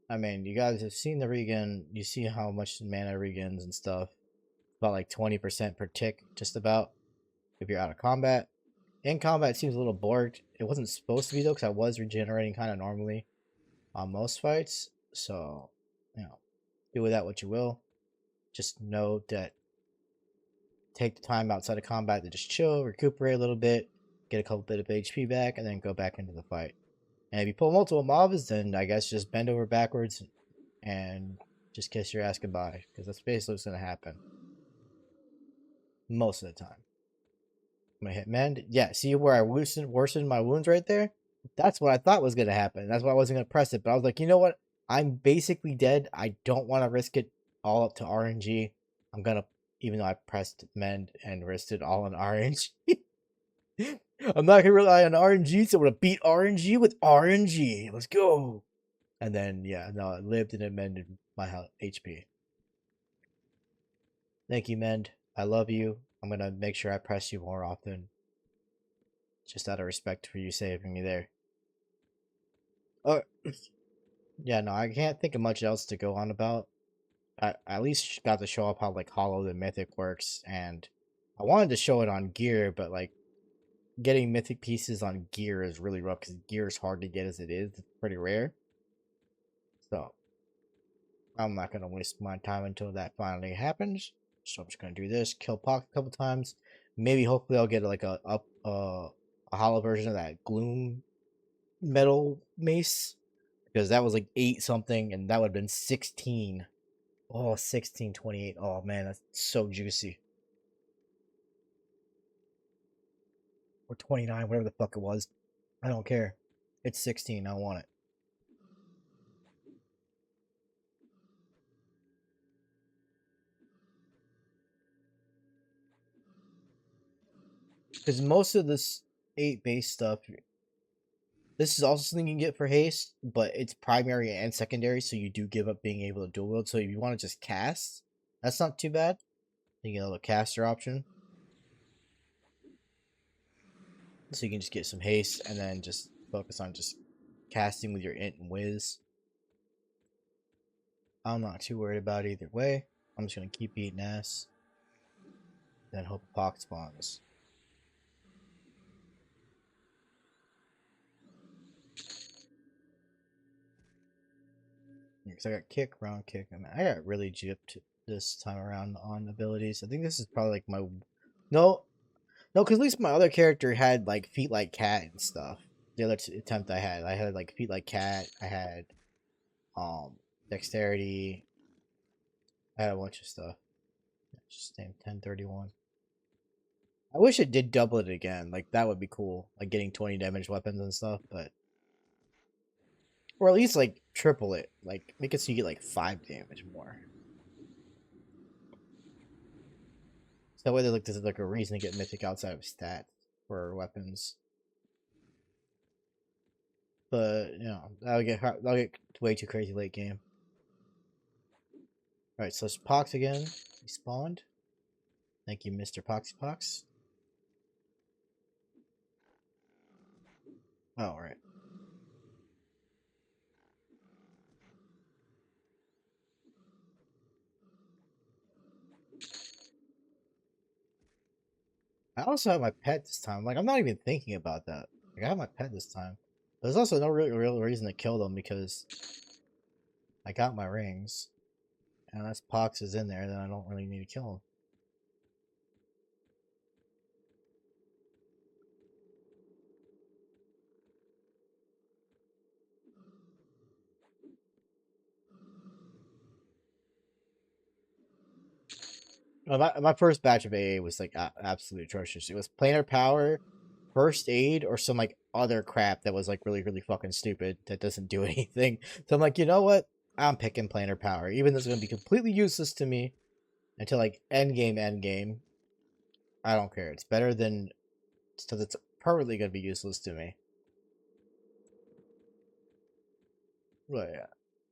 I mean, you guys have seen the regen. You see how much mana regens and stuff. About like 20% per tick, just about. If you're out of combat. In combat, it seems a little bored. It wasn't supposed to be though, because I was regenerating kind of normally on most fights. So, you know, do with that what you will. Just know that take the time outside of combat to just chill, recuperate a little bit. get a couple bit of HP back, and then go back into the fight. And if you pull multiple mobs, then I guess just bend over backwards and just kiss your ass goodbye, because that's basically what's gonna happen most of the time. I'm gonna hit mend. Yeah, see where I worsened my wounds right there? That's what I thought was gonna happen. That's why I wasn't gonna press it. But I was like, you know what? I'm basically dead. I don't want to risk it all up to RNG. I'm gonna, even though I pressed mend and risked it all on RNG. I'm not gonna rely on RNG, so I'm gonna beat RNG with RNG. Let's go. And then yeah, no, it lived and it mended my HP. Thank you, Mend. I love you. I'm gonna make sure I press you more often. Just out of respect for you saving me there. Oh, yeah, no, I can't think of much else to go on about. I at least got to show up how like hollow the mythic works, and I wanted to show it on gear, but like getting mythic pieces on gear is really rough because gear is hard to get as it is. It's pretty rare. So I'm not gonna waste my time until that finally happens. So I'm just gonna do this, kill Pox a couple times. Maybe hopefully I'll get like a hollow version of that gloom metal mace. Because that was like 8 something and that would have been 16. Oh, 1628. Oh man, that's so juicy. Or 29, whatever the fuck it was. I don't care. It's 16. I want it. Because most of this 8 base stuff, this is also something you can get for haste, but it's primary and secondary, so you do give up being able to dual wield. So if you want to just cast, that's not too bad. You get a little caster option. So you can just get some haste and then just focus on just casting with your int and whiz. I'm not too worried about either way. I'm just gonna keep eating ass. Then hope a pox spawns. Because I got kick, round kick. I mean, I got really gypped this time around on abilities. I think this is probably like my no, because at least my other character had like feet like cat and stuff. The other attempt I had like feet like cat. I had dexterity. I had a bunch of stuff. Just name 1031. I wish it did double it again. Like that would be cool. Like getting 20 damage weapons and stuff, but or at least like triple it. Like make it so you get like 5 damage more. So that way there's like this is like a reason to get mythic outside of stats for weapons. But you know, that'll get way too crazy late game. Alright, so it's Pox again. He spawned. Thank you, Mr. Poxy Pox. Oh, right. I also have my pet this time. Like, I'm not even thinking about that. Like, I have my pet this time. But there's also no real reason to kill them because I got my rings. And unless Pox is in there, then I don't really need to kill him. My first batch of AA was like absolutely atrocious. It was planar power, first aid, or some like other crap that was like really fucking stupid that doesn't do anything. So I'm like, you know what? I'm picking planar power, even though it's gonna be completely useless to me until like end game. I don't care. It's better than stuff that's permanently gonna be useless to me. But yeah,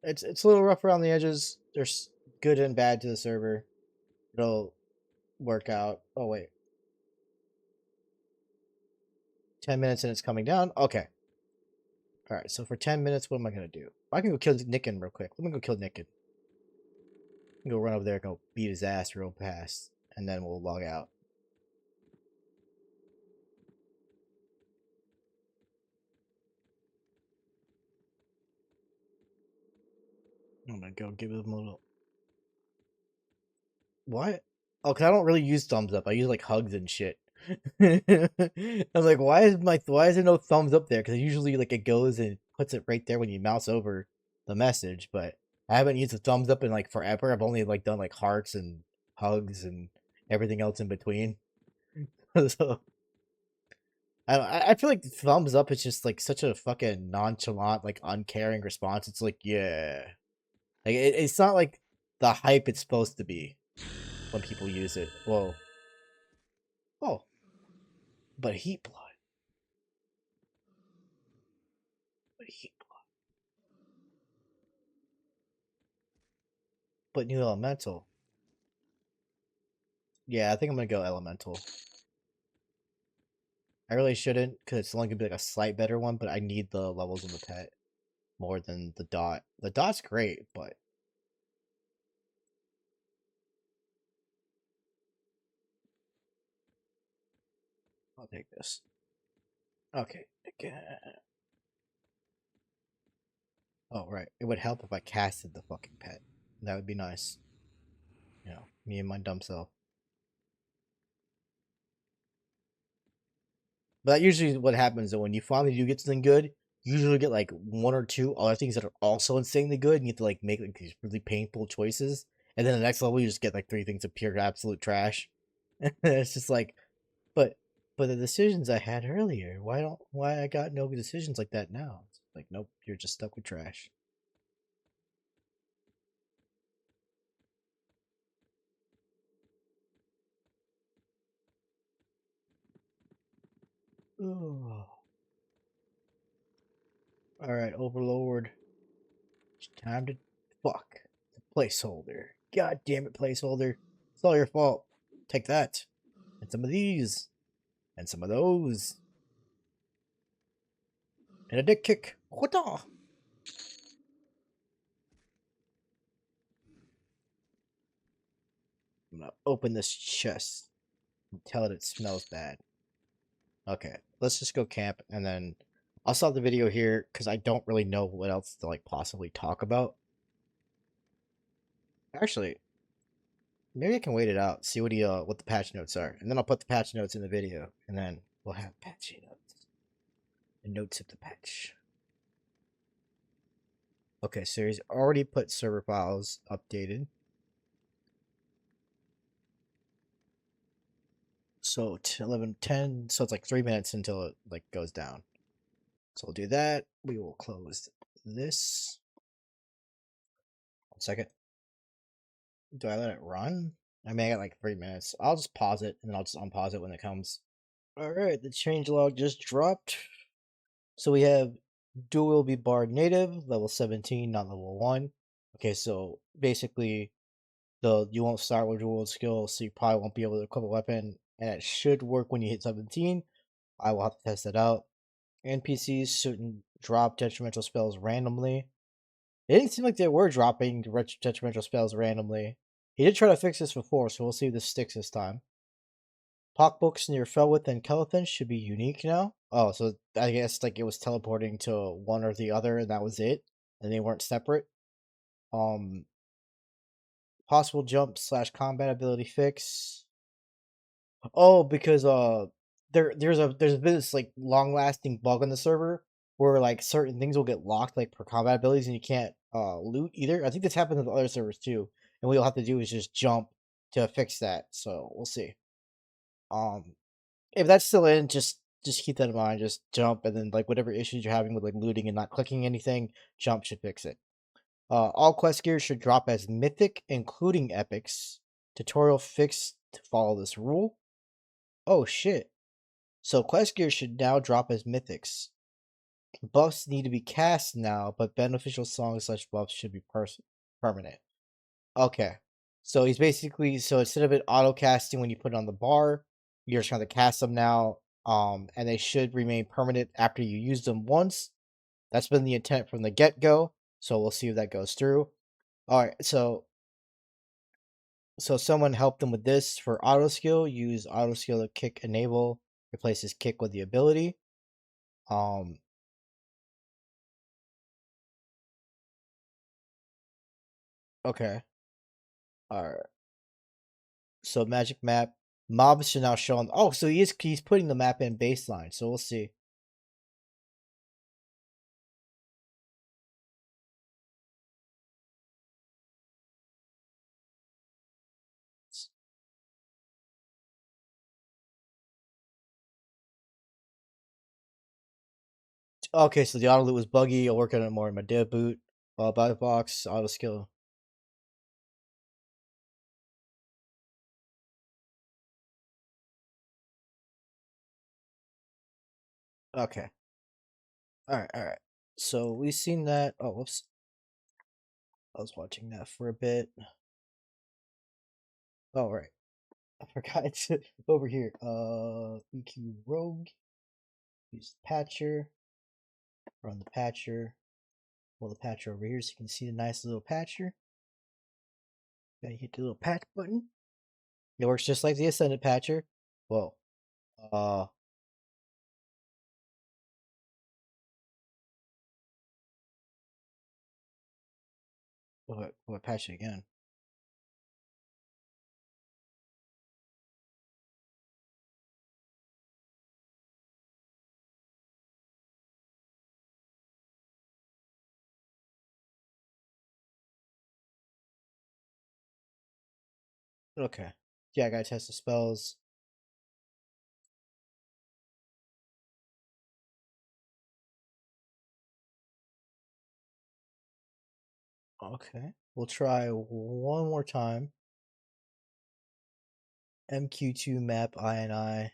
it's a little rough around the edges. There's good and bad to the server. It'll work out. Oh wait, 10 minutes and it's coming down. Okay. All right. So for 10 minutes, what am I gonna do? I can go kill Nicken real quick. Let me go kill Nicken. Go run over there and go beat his ass real fast, and then we'll log out. I'm gonna go give him a little. What? Oh, cause I don't really use thumbs up. I use like hugs and shit. I'm like, why is there no thumbs up there? Because usually like it goes and puts it right there when you mouse over the message, but I haven't used the thumbs up in like forever. I've only like done like hearts and hugs and everything else in between. So I feel like thumbs up is just like such a fucking nonchalant, like uncaring response. It's like, yeah, like it's not like the hype it's supposed to be when people use it. Whoa, oh, but heat blood, but heat blood, but new elemental. Yeah, I think I'm gonna go elemental. I really shouldn't, because it's only gonna be like a slight better one, but I need the levels of the pet more than the dot. The dot's great, but I'll take this. Okay, again. Oh, right. It would help if I casted the fucking pet. That would be nice. You know, me and my dumb self. But that usually what happens though when you finally do get something good, you usually get like one or two other things that are also insanely good, and you have to like make like these really painful choices. And then the next level, you just get like three things of pure absolute trash. And it's just like, but but the decisions I had earlier, why I got no decisions like that now? It's like, nope, you're just stuck with trash. All right, Overlord. It's time to fuck the placeholder. God damn it, placeholder! It's all your fault. Take that, and some of these, and some of those, and a dick kick. Whata! I'm gonna open this chest and tell it smells bad. Okay, let's just go camp, and then I'll stop the video here because I don't really know what else to like possibly talk about. Actually, maybe I can wait it out, see what the patch notes are, and then I'll put the patch notes in the video, and then we'll have patch notes and notes of the patch. Okay, so he's already put server files updated. So 11:10, so it's like 3 minutes until it like goes down. So we'll do that. We will close this. 1 second. Do I let it run? I mean, I got like 3 minutes. I'll just pause it and then I'll just unpause it when it comes. All right, the changelog just dropped. So we have dual will be barred native, level 17, not level 1. Okay, so basically you won't start with dual skill, so you probably won't be able to equip a weapon, and it should work when you hit 17. I will have to test that out. NPCs shouldn't drop detrimental spells randomly. It didn't seem like they were dropping detrimental spells randomly. He did try to fix this before, so we'll see if this sticks this time. Pockbooks near Felwith and Kelethin should be unique now. Oh, so I guess like it was teleporting to one or the other, and that was it, and they weren't separate. Um, Possible jump slash combat ability fix. Oh, because there's been this like long lasting bug on the server where like certain things will get locked like for combat abilities and you can't loot either. I think this happens with other servers too, and what you'll have to do is just jump to fix that. So we'll see. Um, if that's still in, just keep that in mind. Just jump, and then like whatever issues you're having with like looting and not clicking anything, jump should fix it. All quest gear should drop as mythic, including epics. Tutorial fix to follow this rule. Oh shit. So quest gear should now drop as mythics. Buffs need to be cast now, but beneficial songs such buffs should be permanent. Okay. So he's basically so instead of it auto casting when you put it on the bar, you're just gonna cast them now. And they should remain permanent after you use them once. That's been the intent from the get-go. So we'll see if that goes through. Alright, so someone helped them with this for auto skill. Use auto skill to kick enable. Replaces kick with the ability. Um, okay. Alright. So magic map. Mobs should now show on. Oh, so he's putting the map in baseline. So we'll see. Okay, so the auto loot was buggy. I'll work on it more in my dev boot. Buy the box, auto skill. Okay. Alright, alright. So we've seen that. Oh, whoops. I was watching that for a bit. Oh, right. I forgot to over here. EQ Rogue. Use the patcher. Run the patcher. Pull the patcher over here so you can see the nice little patcher. Gotta hit the little patch button. It works just like the Ascendant patcher. Well, uh, what patch it again? Okay. Yeah, I gotta test the spells. Okay. We'll try one more time. MQ2 map I.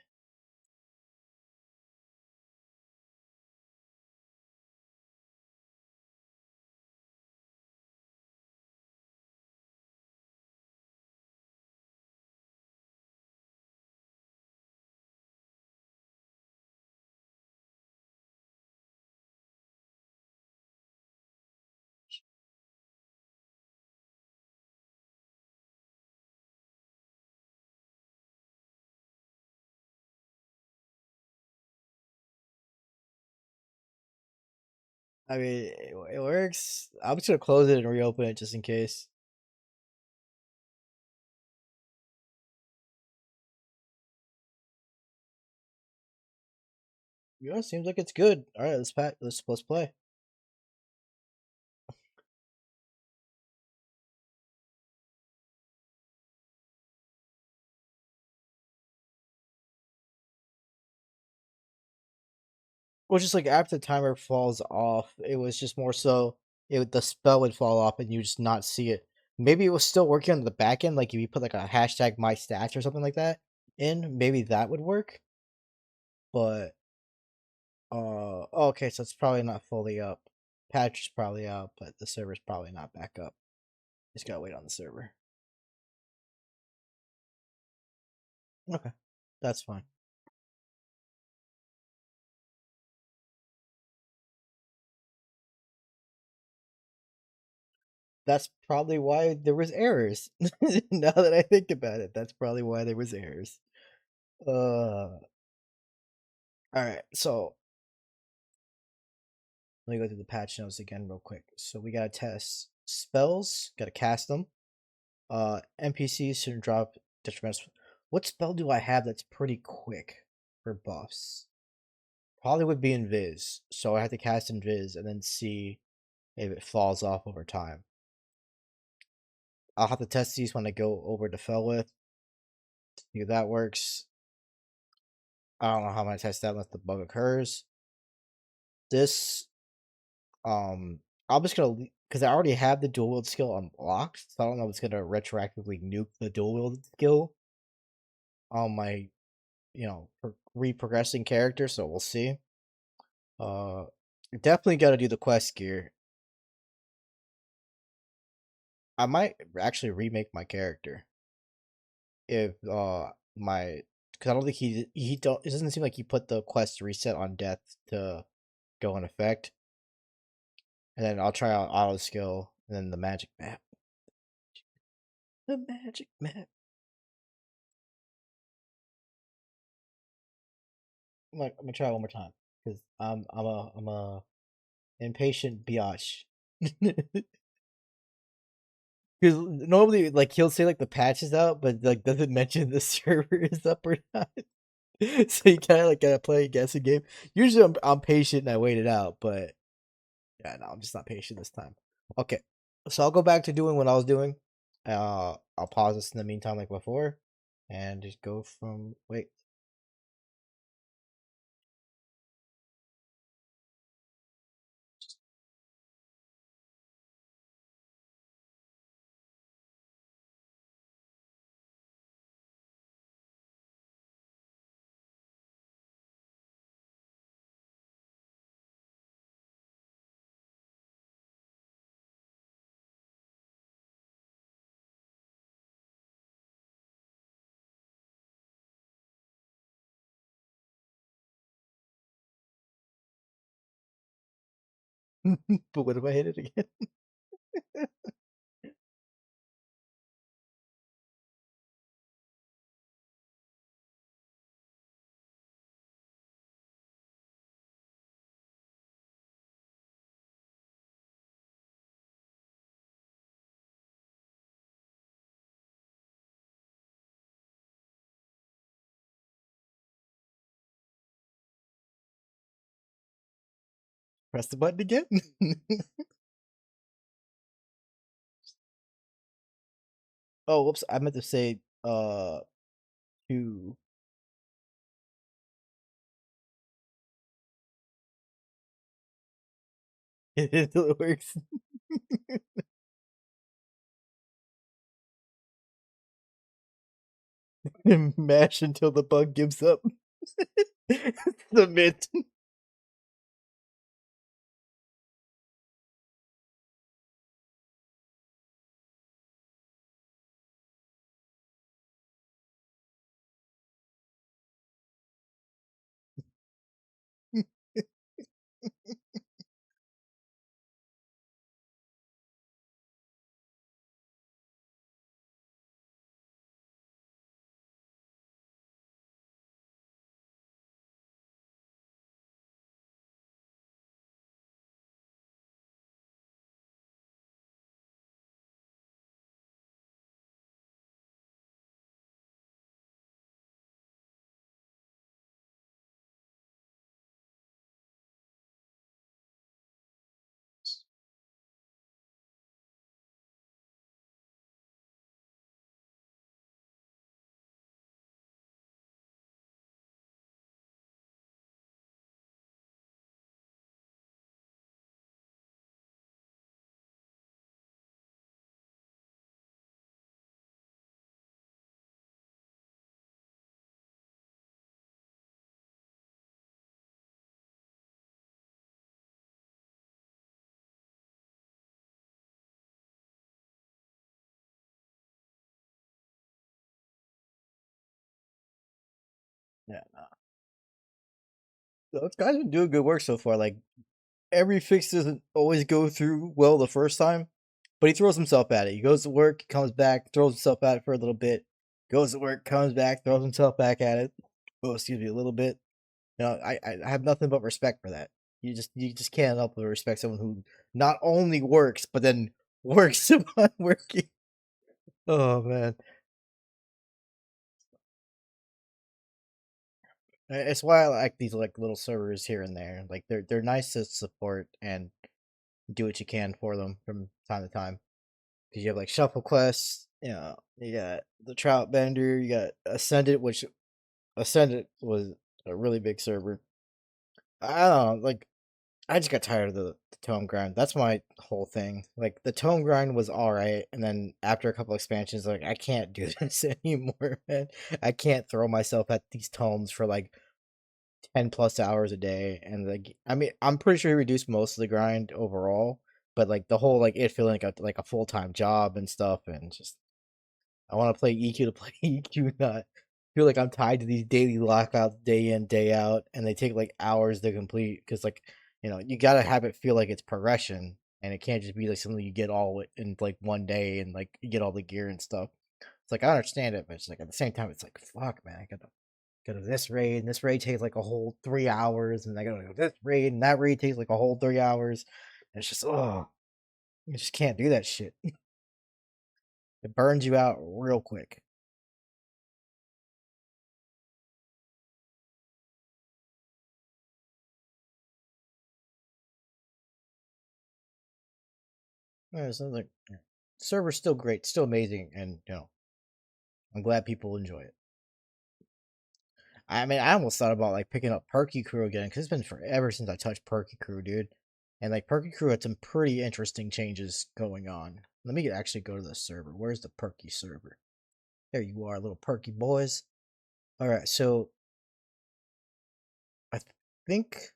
I mean, it works. I'm just gonna close it and reopen it just in case. Yeah, seems like it's good. All right, let's play. Well, just like after the timer falls off, it was just more so the spell would fall off and you just not see it. Maybe it was still working on the back end, like if you put like a hashtag my stats or something like that in, maybe that would work. But okay, so it's probably not fully up. Patch is probably out, but the server's probably not back up. Just gotta wait on the server. Okay, that's fine. That's probably why there was errors. Now that I think about it, that's probably why there was errors. All right, so let me go through the patch notes again real quick. So we gotta test spells, gotta cast them. NPCs shouldn't drop detrimental. What spell do I have that's pretty quick for buffs? Probably would be Invis. So I have to cast Invis and then see if it falls off over time. I'll have to test these when I go over to Felwith. See if that works. I don't know how I'm gonna test that unless the bug occurs. This, um, I'm just gonna because I already have the dual wield skill unlocked, so I don't know if it's gonna retroactively nuke the dual wield skill on my, re-progressing character. So we'll see. Uh, definitely gotta do the quest gear. I might actually remake my character if my because I don't think he don't. It doesn't seem like he put the quest reset on death to go in effect. And then I'll try out auto skill and then the magic map. The magic map. I'm gonna try it one more time because I'm a impatient biatch. Because normally, like he'll say like the patch is out, but like doesn't mention the server is up or not. So you kind of like gotta play a guessing game. Usually, I'm patient and I wait it out, but yeah, no, I'm just not patient this time. Okay, so I'll go back to doing what I was doing. I'll pause this in the meantime, like before, and just go from wait. But what if I hit it again? Press the button again. Oh, whoops! I meant to say two. Until it works. Mash until the bug gives up. Submit. Yeah, nah. Those guys been doing good work so far. Like every fix doesn't always go through well the first time, but he throws himself at it. He goes to work, comes back, throws himself at it for a little bit, goes to work, comes back, throws himself back at it. Oh, excuse me, a little bit. You know, I have nothing but respect for that. You just can't help but respect someone who not only works but then works upon working. Oh man, it's why I like these like little servers here and there. Like they're nice to support and do what you can for them from time to time. Because you have like shuffle quests, you got the trout bender, you got ascendant, which ascendant was a really big server. I don't know, like I just got tired of the tome grind. That's my whole thing. Like the tome grind was all right, and then after a couple expansions, like I can't do this anymore, man. I can't throw myself at these tomes for like 10 plus hours a day, and like I mean, I'm pretty sure he reduced most of the grind overall, but like the whole like it feeling like a full time job and stuff, and just I want to play EQ to play EQ, not feel like I'm tied to these daily lockouts day in, day out, and they take like hours to complete. Because like you gotta have it feel like it's progression, and it can't just be like something you get all in like one day and like you get all the gear and stuff. It's like I understand it, but it's like at the same time, it's like fuck, man, I gotta go to this raid, and this raid takes like a whole 3 hours, and I gotta go to this raid, and that raid takes like a whole 3 hours. And it's just you just can't do that shit. It burns you out real quick. Yeah, so like, server's still great, still amazing, and I'm glad people enjoy it. I mean, I almost thought about like picking up Perky Crew again because it's been forever since I touched Perky Crew, dude. And like Perky Crew had some pretty interesting changes going on. Let me actually go to the server. Where's the Perky server? There you are, little Perky boys. All right, so I think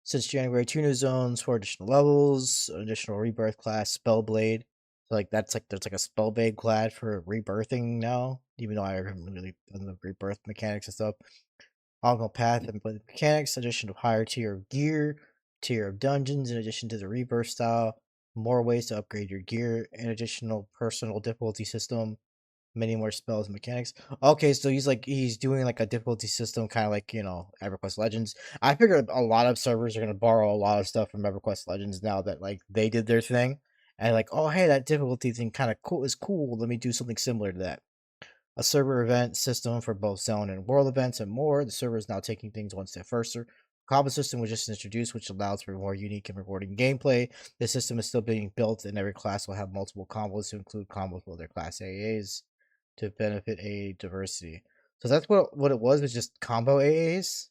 since January, 2 new zones, 4 additional levels, an additional rebirth class, Spellblade. So like that's like there's like a Spellblade class for rebirthing now, even though I haven't really done the rebirth mechanics and stuff. Ongoing path and play mechanics, addition of higher tier of gear, tier of dungeons, in addition to the rebirth style, more ways to upgrade your gear, an additional personal difficulty system, many more spells and mechanics. Okay, so he's doing like a difficulty system, kind of like EverQuest Legends. I figured a lot of servers are gonna borrow a lot of stuff from EverQuest Legends now that like they did their thing, and like, oh hey, that difficulty thing kind of cool is cool. Let me do something similar to that. A server event system for both zone and world events and more. The server is now taking things one step further. Combo system was just introduced, which allows for more unique and rewarding gameplay. The system is still being built, and every class will have multiple combos to include combos with their class AAs to benefit a diversity. So that's what it was just combo AAs.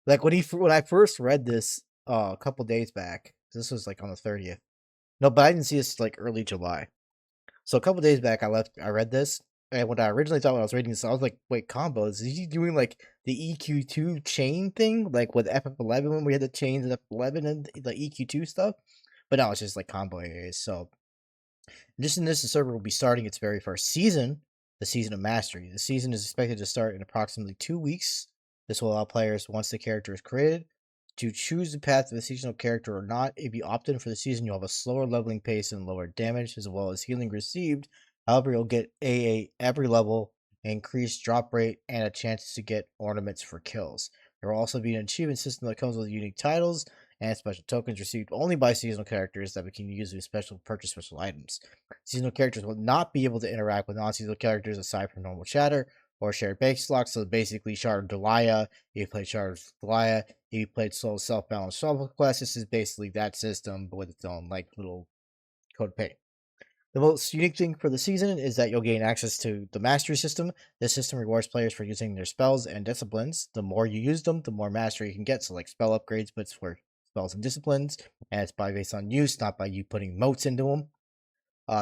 Like when I first read this a couple days back, this was like on the 30th. No, but I didn't see this like early July. So a couple days back, I read this, and what I originally thought when I was reading this, I was like, "Wait, combos? Is he doing like the EQ2 chain thing, like with FF11 when we had the chains and F11 and the EQ2 stuff?" But no, it's just like combo areas. So just in this, the server will be starting its very first season, the Season of Mastery. The season is expected to start in approximately 2 weeks. This will allow players, once the character is created, to choose the path of the seasonal character or not. If you opt in for the season, you'll have a slower leveling pace and lower damage, as well as healing received. However, you'll get AA every level, increased drop rate, and a chance to get ornaments for kills. There will also be an achievement system that comes with unique titles and special tokens received only by seasonal characters that we can use with purchase special items. Seasonal characters will not be able to interact with non-seasonal characters aside from normal chatter or shared base slots. So basically, Shard of Delia, if you played Shard of Delia, if you played Soul Self-Balanced Shuffle Quest, this is basically that system, but with its own like little code pay. The most unique thing for the season is that you'll gain access to the mastery system. This system rewards players for using their spells and disciplines. The more you use them, the more mastery you can get. So like spell upgrades, but it's for spells and disciplines, and it's based on use, not by you putting motes into them.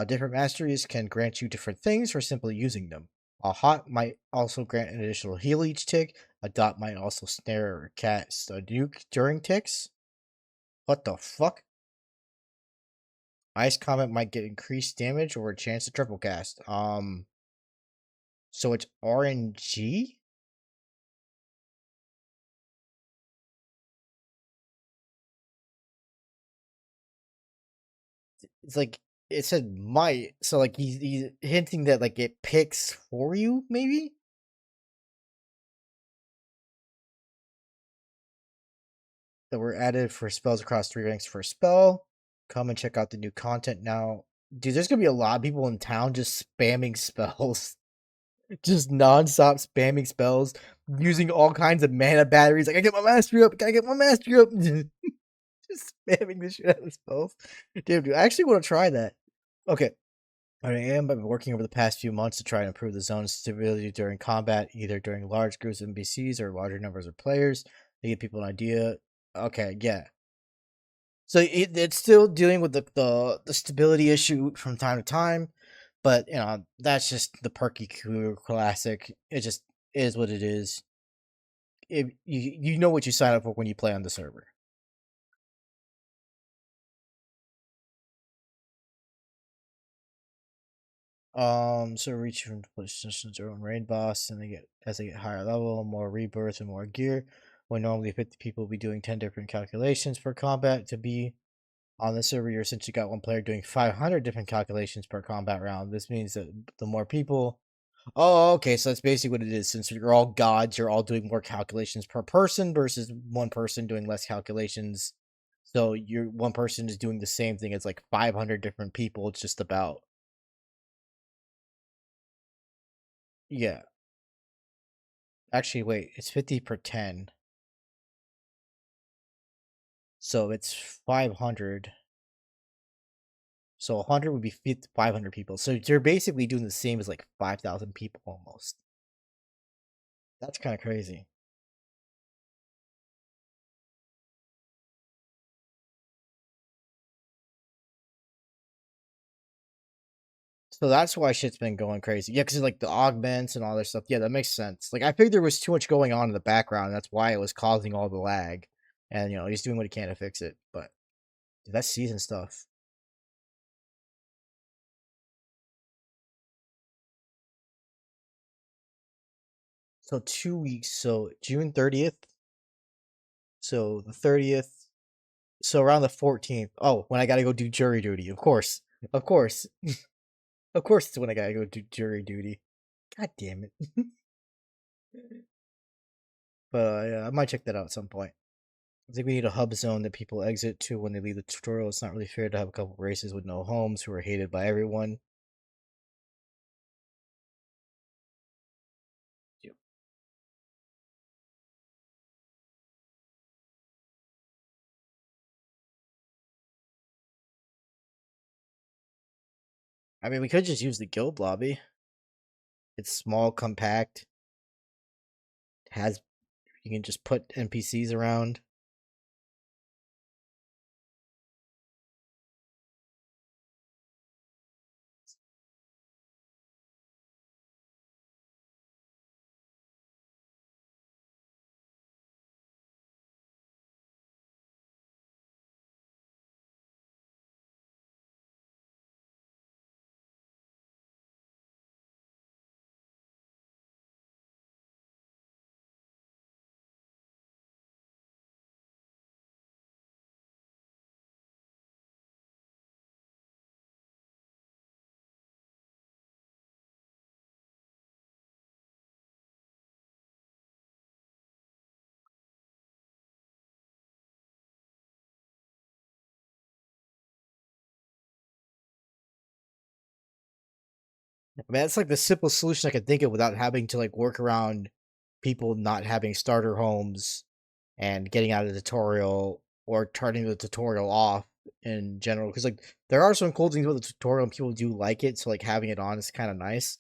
Different masteries can grant you different things for simply using them. A hot might also grant an additional heal each tick. A dot might also snare or cast a nuke during ticks. What the fuck? Ice Comet might get increased damage or a chance to triple cast. So it's RNG? It's like it said might, so like he's hinting that like it picks for you, maybe? That were added for spells across 3 ranks for a spell. Come and check out the new content now. Dude, there's gonna be a lot of people in town just spamming spells. Just nonstop spamming spells, using all kinds of mana batteries. Like, I get my mastery up, I get my mastery up. Just spamming the shit out of spells. Damn, dude, I actually want to try that. Okay. I've been working over the past few months to try and improve the zone's stability during combat, either during large groups of NPCs or larger numbers of players, to give people an idea. Okay, yeah. So it's still dealing with the stability issue from time to time, but that's just the Perky Crew classic. It just is what it is. You know what you sign up for when you play on the server. So reach from positions their own raid boss, and as they get higher level, more rebirth and more gear. When normally 50 people will be doing 10 different calculations per combat, to be on the server, you're essentially got one player doing 500 different calculations per combat round. This means that the more people. Oh, okay, so that's basically what it is. Since you're all gods, you're all doing more calculations per person versus one person doing less calculations. So one person is doing the same thing as like 500 different people. It's just about. Yeah. Actually, wait, it's 50 per 10. So it's 500. So 100 would be 500 people. So they're basically doing the same as like 5,000 people almost. That's kind of crazy. So that's why shit's been going crazy. Yeah, because like the augments and all that stuff. Yeah, that makes sense. Like I figured there was too much going on in the background. That's why it was causing all the lag. And he's doing what he can to fix it. But dude, that's season stuff. So 2 weeks. So June 30th. So the 30th. So around the 14th. Oh, when I gotta go do jury duty. Of course. Of course. Of course it's when I gotta go do jury duty. God damn it. But yeah, I might check that out at some point. I think we need a hub zone that people exit to when they leave the tutorial. It's not really fair to have a couple races with no homes who are hated by everyone. Yeah. I mean, we could just use the guild lobby. It's small, compact. Has You can just put NPCs around. I mean, that's like the simplest solution I could think of without having to like work around people not having starter homes and getting out of the tutorial or turning the tutorial off in general. Because like there are some cool things about the tutorial and people do like it, so like having it on is kind of nice.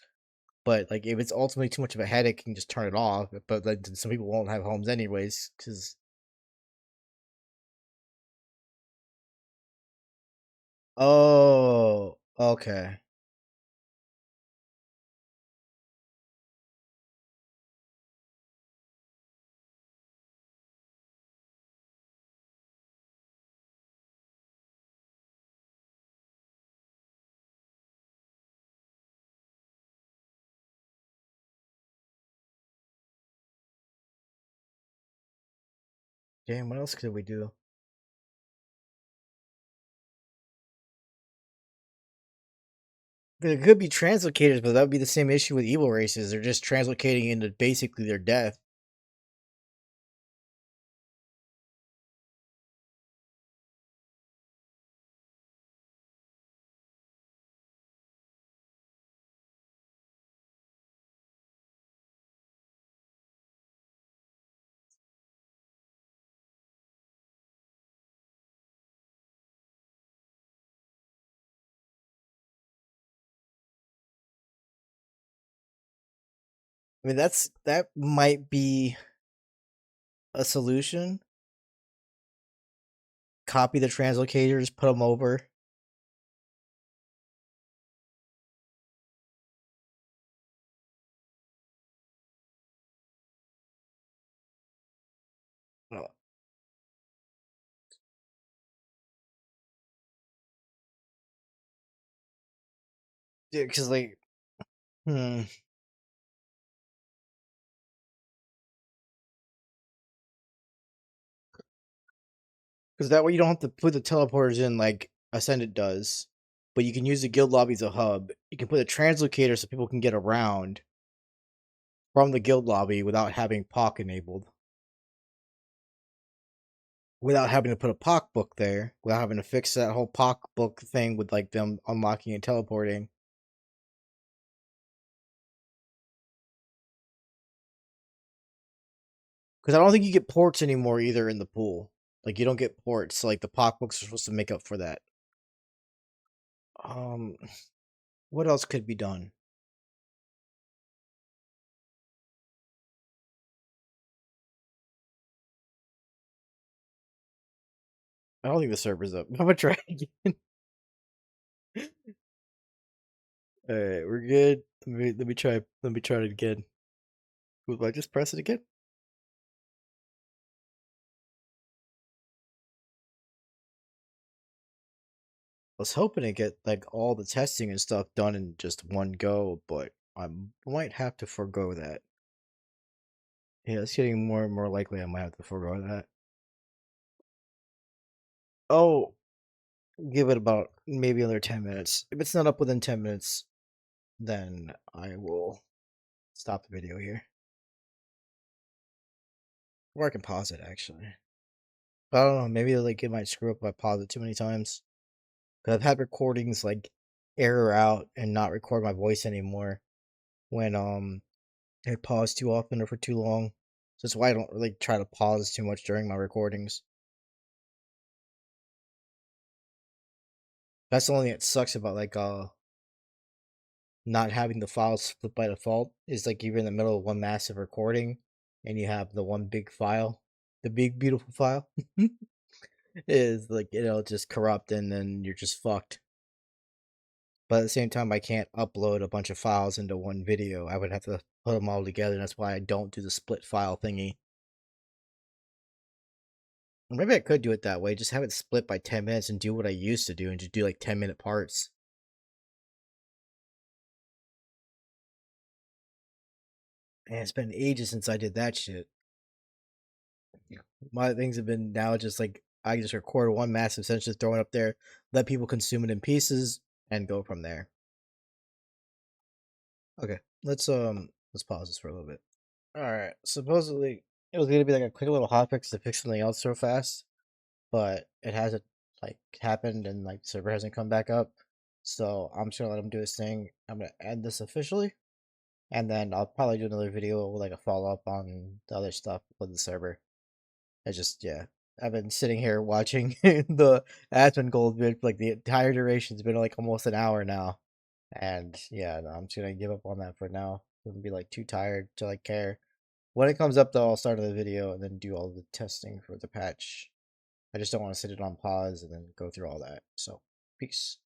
But like if it's ultimately too much of a headache, you can just turn it off. But like some people won't have homes anyways, because oh, okay. Damn, what else could we do? It could be translocators, but that would be the same issue with evil races. They're just translocating into basically their death. I mean, that might be a solution. Copy the translocators, put them over. Oh, yeah, because like, hmm, because that way you don't have to put the teleporters in like Ascendant does, but you can use the guild lobby as a hub. You can put a translocator so people can get around from the guild lobby without having POC enabled, without having to put a POC book there, without having to fix that whole POC book thing with like them unlocking and teleporting. Because I don't think you get ports anymore either in the pool. Like you don't get ports. Like the pocketbooks are supposed to make up for that. Um, what else could be done? I don't think the server's up. I'm gonna try again. All right, we're good. Let me try. Let me try it again. Will I just press it again? I was hoping to get like all the testing and stuff done in just one go, but I might have to forego that. Yeah, it's getting more and more likely I might have to forego that. Oh, give it about maybe another 10 minutes. If it's not up within 10 minutes, then I will stop the video here. Or I can pause it actually. I don't know, maybe like it might screw up if I pause it too many times. Cause I've had recordings like error out and not record my voice anymore when I pause too often or for too long. So that's why I don't really try to pause too much during my recordings. That's the only thing that sucks about like not having the files split by default is like you're in the middle of one massive recording and you have the one big file, the big beautiful file is like it'll just corrupt and then you're just fucked. But at the same time, I can't upload a bunch of files into one video. I would have to put them all together. And that's why I don't do the split file thingy. Or maybe I could do it that way. Just have it split by 10 minutes and do what I used to do and just do like 10-minute parts. And it's been ages since I did that shit. My things have been now just like I just record one massive sentence, throw it up there, let people consume it in pieces, and go from there. Okay, let's pause this for a little bit. All right, supposedly it was gonna be like a quick little hotfix to fix something else so fast, but it hasn't like happened and like the server hasn't come back up. So I'm just gonna let him do his thing. I'm gonna end this officially, and then I'll probably do another video with like a follow up on the other stuff with the server. I just yeah, I've been sitting here watching the admin gold vid for like the entire duration. It's been like almost an hour now, and yeah, no, I'm just gonna give up on that for now. I'm be like too tired to like care. When it comes up though, I'll start the video and then do all the testing for the patch. I just don't want to sit it on pause and then go through all that. So, peace.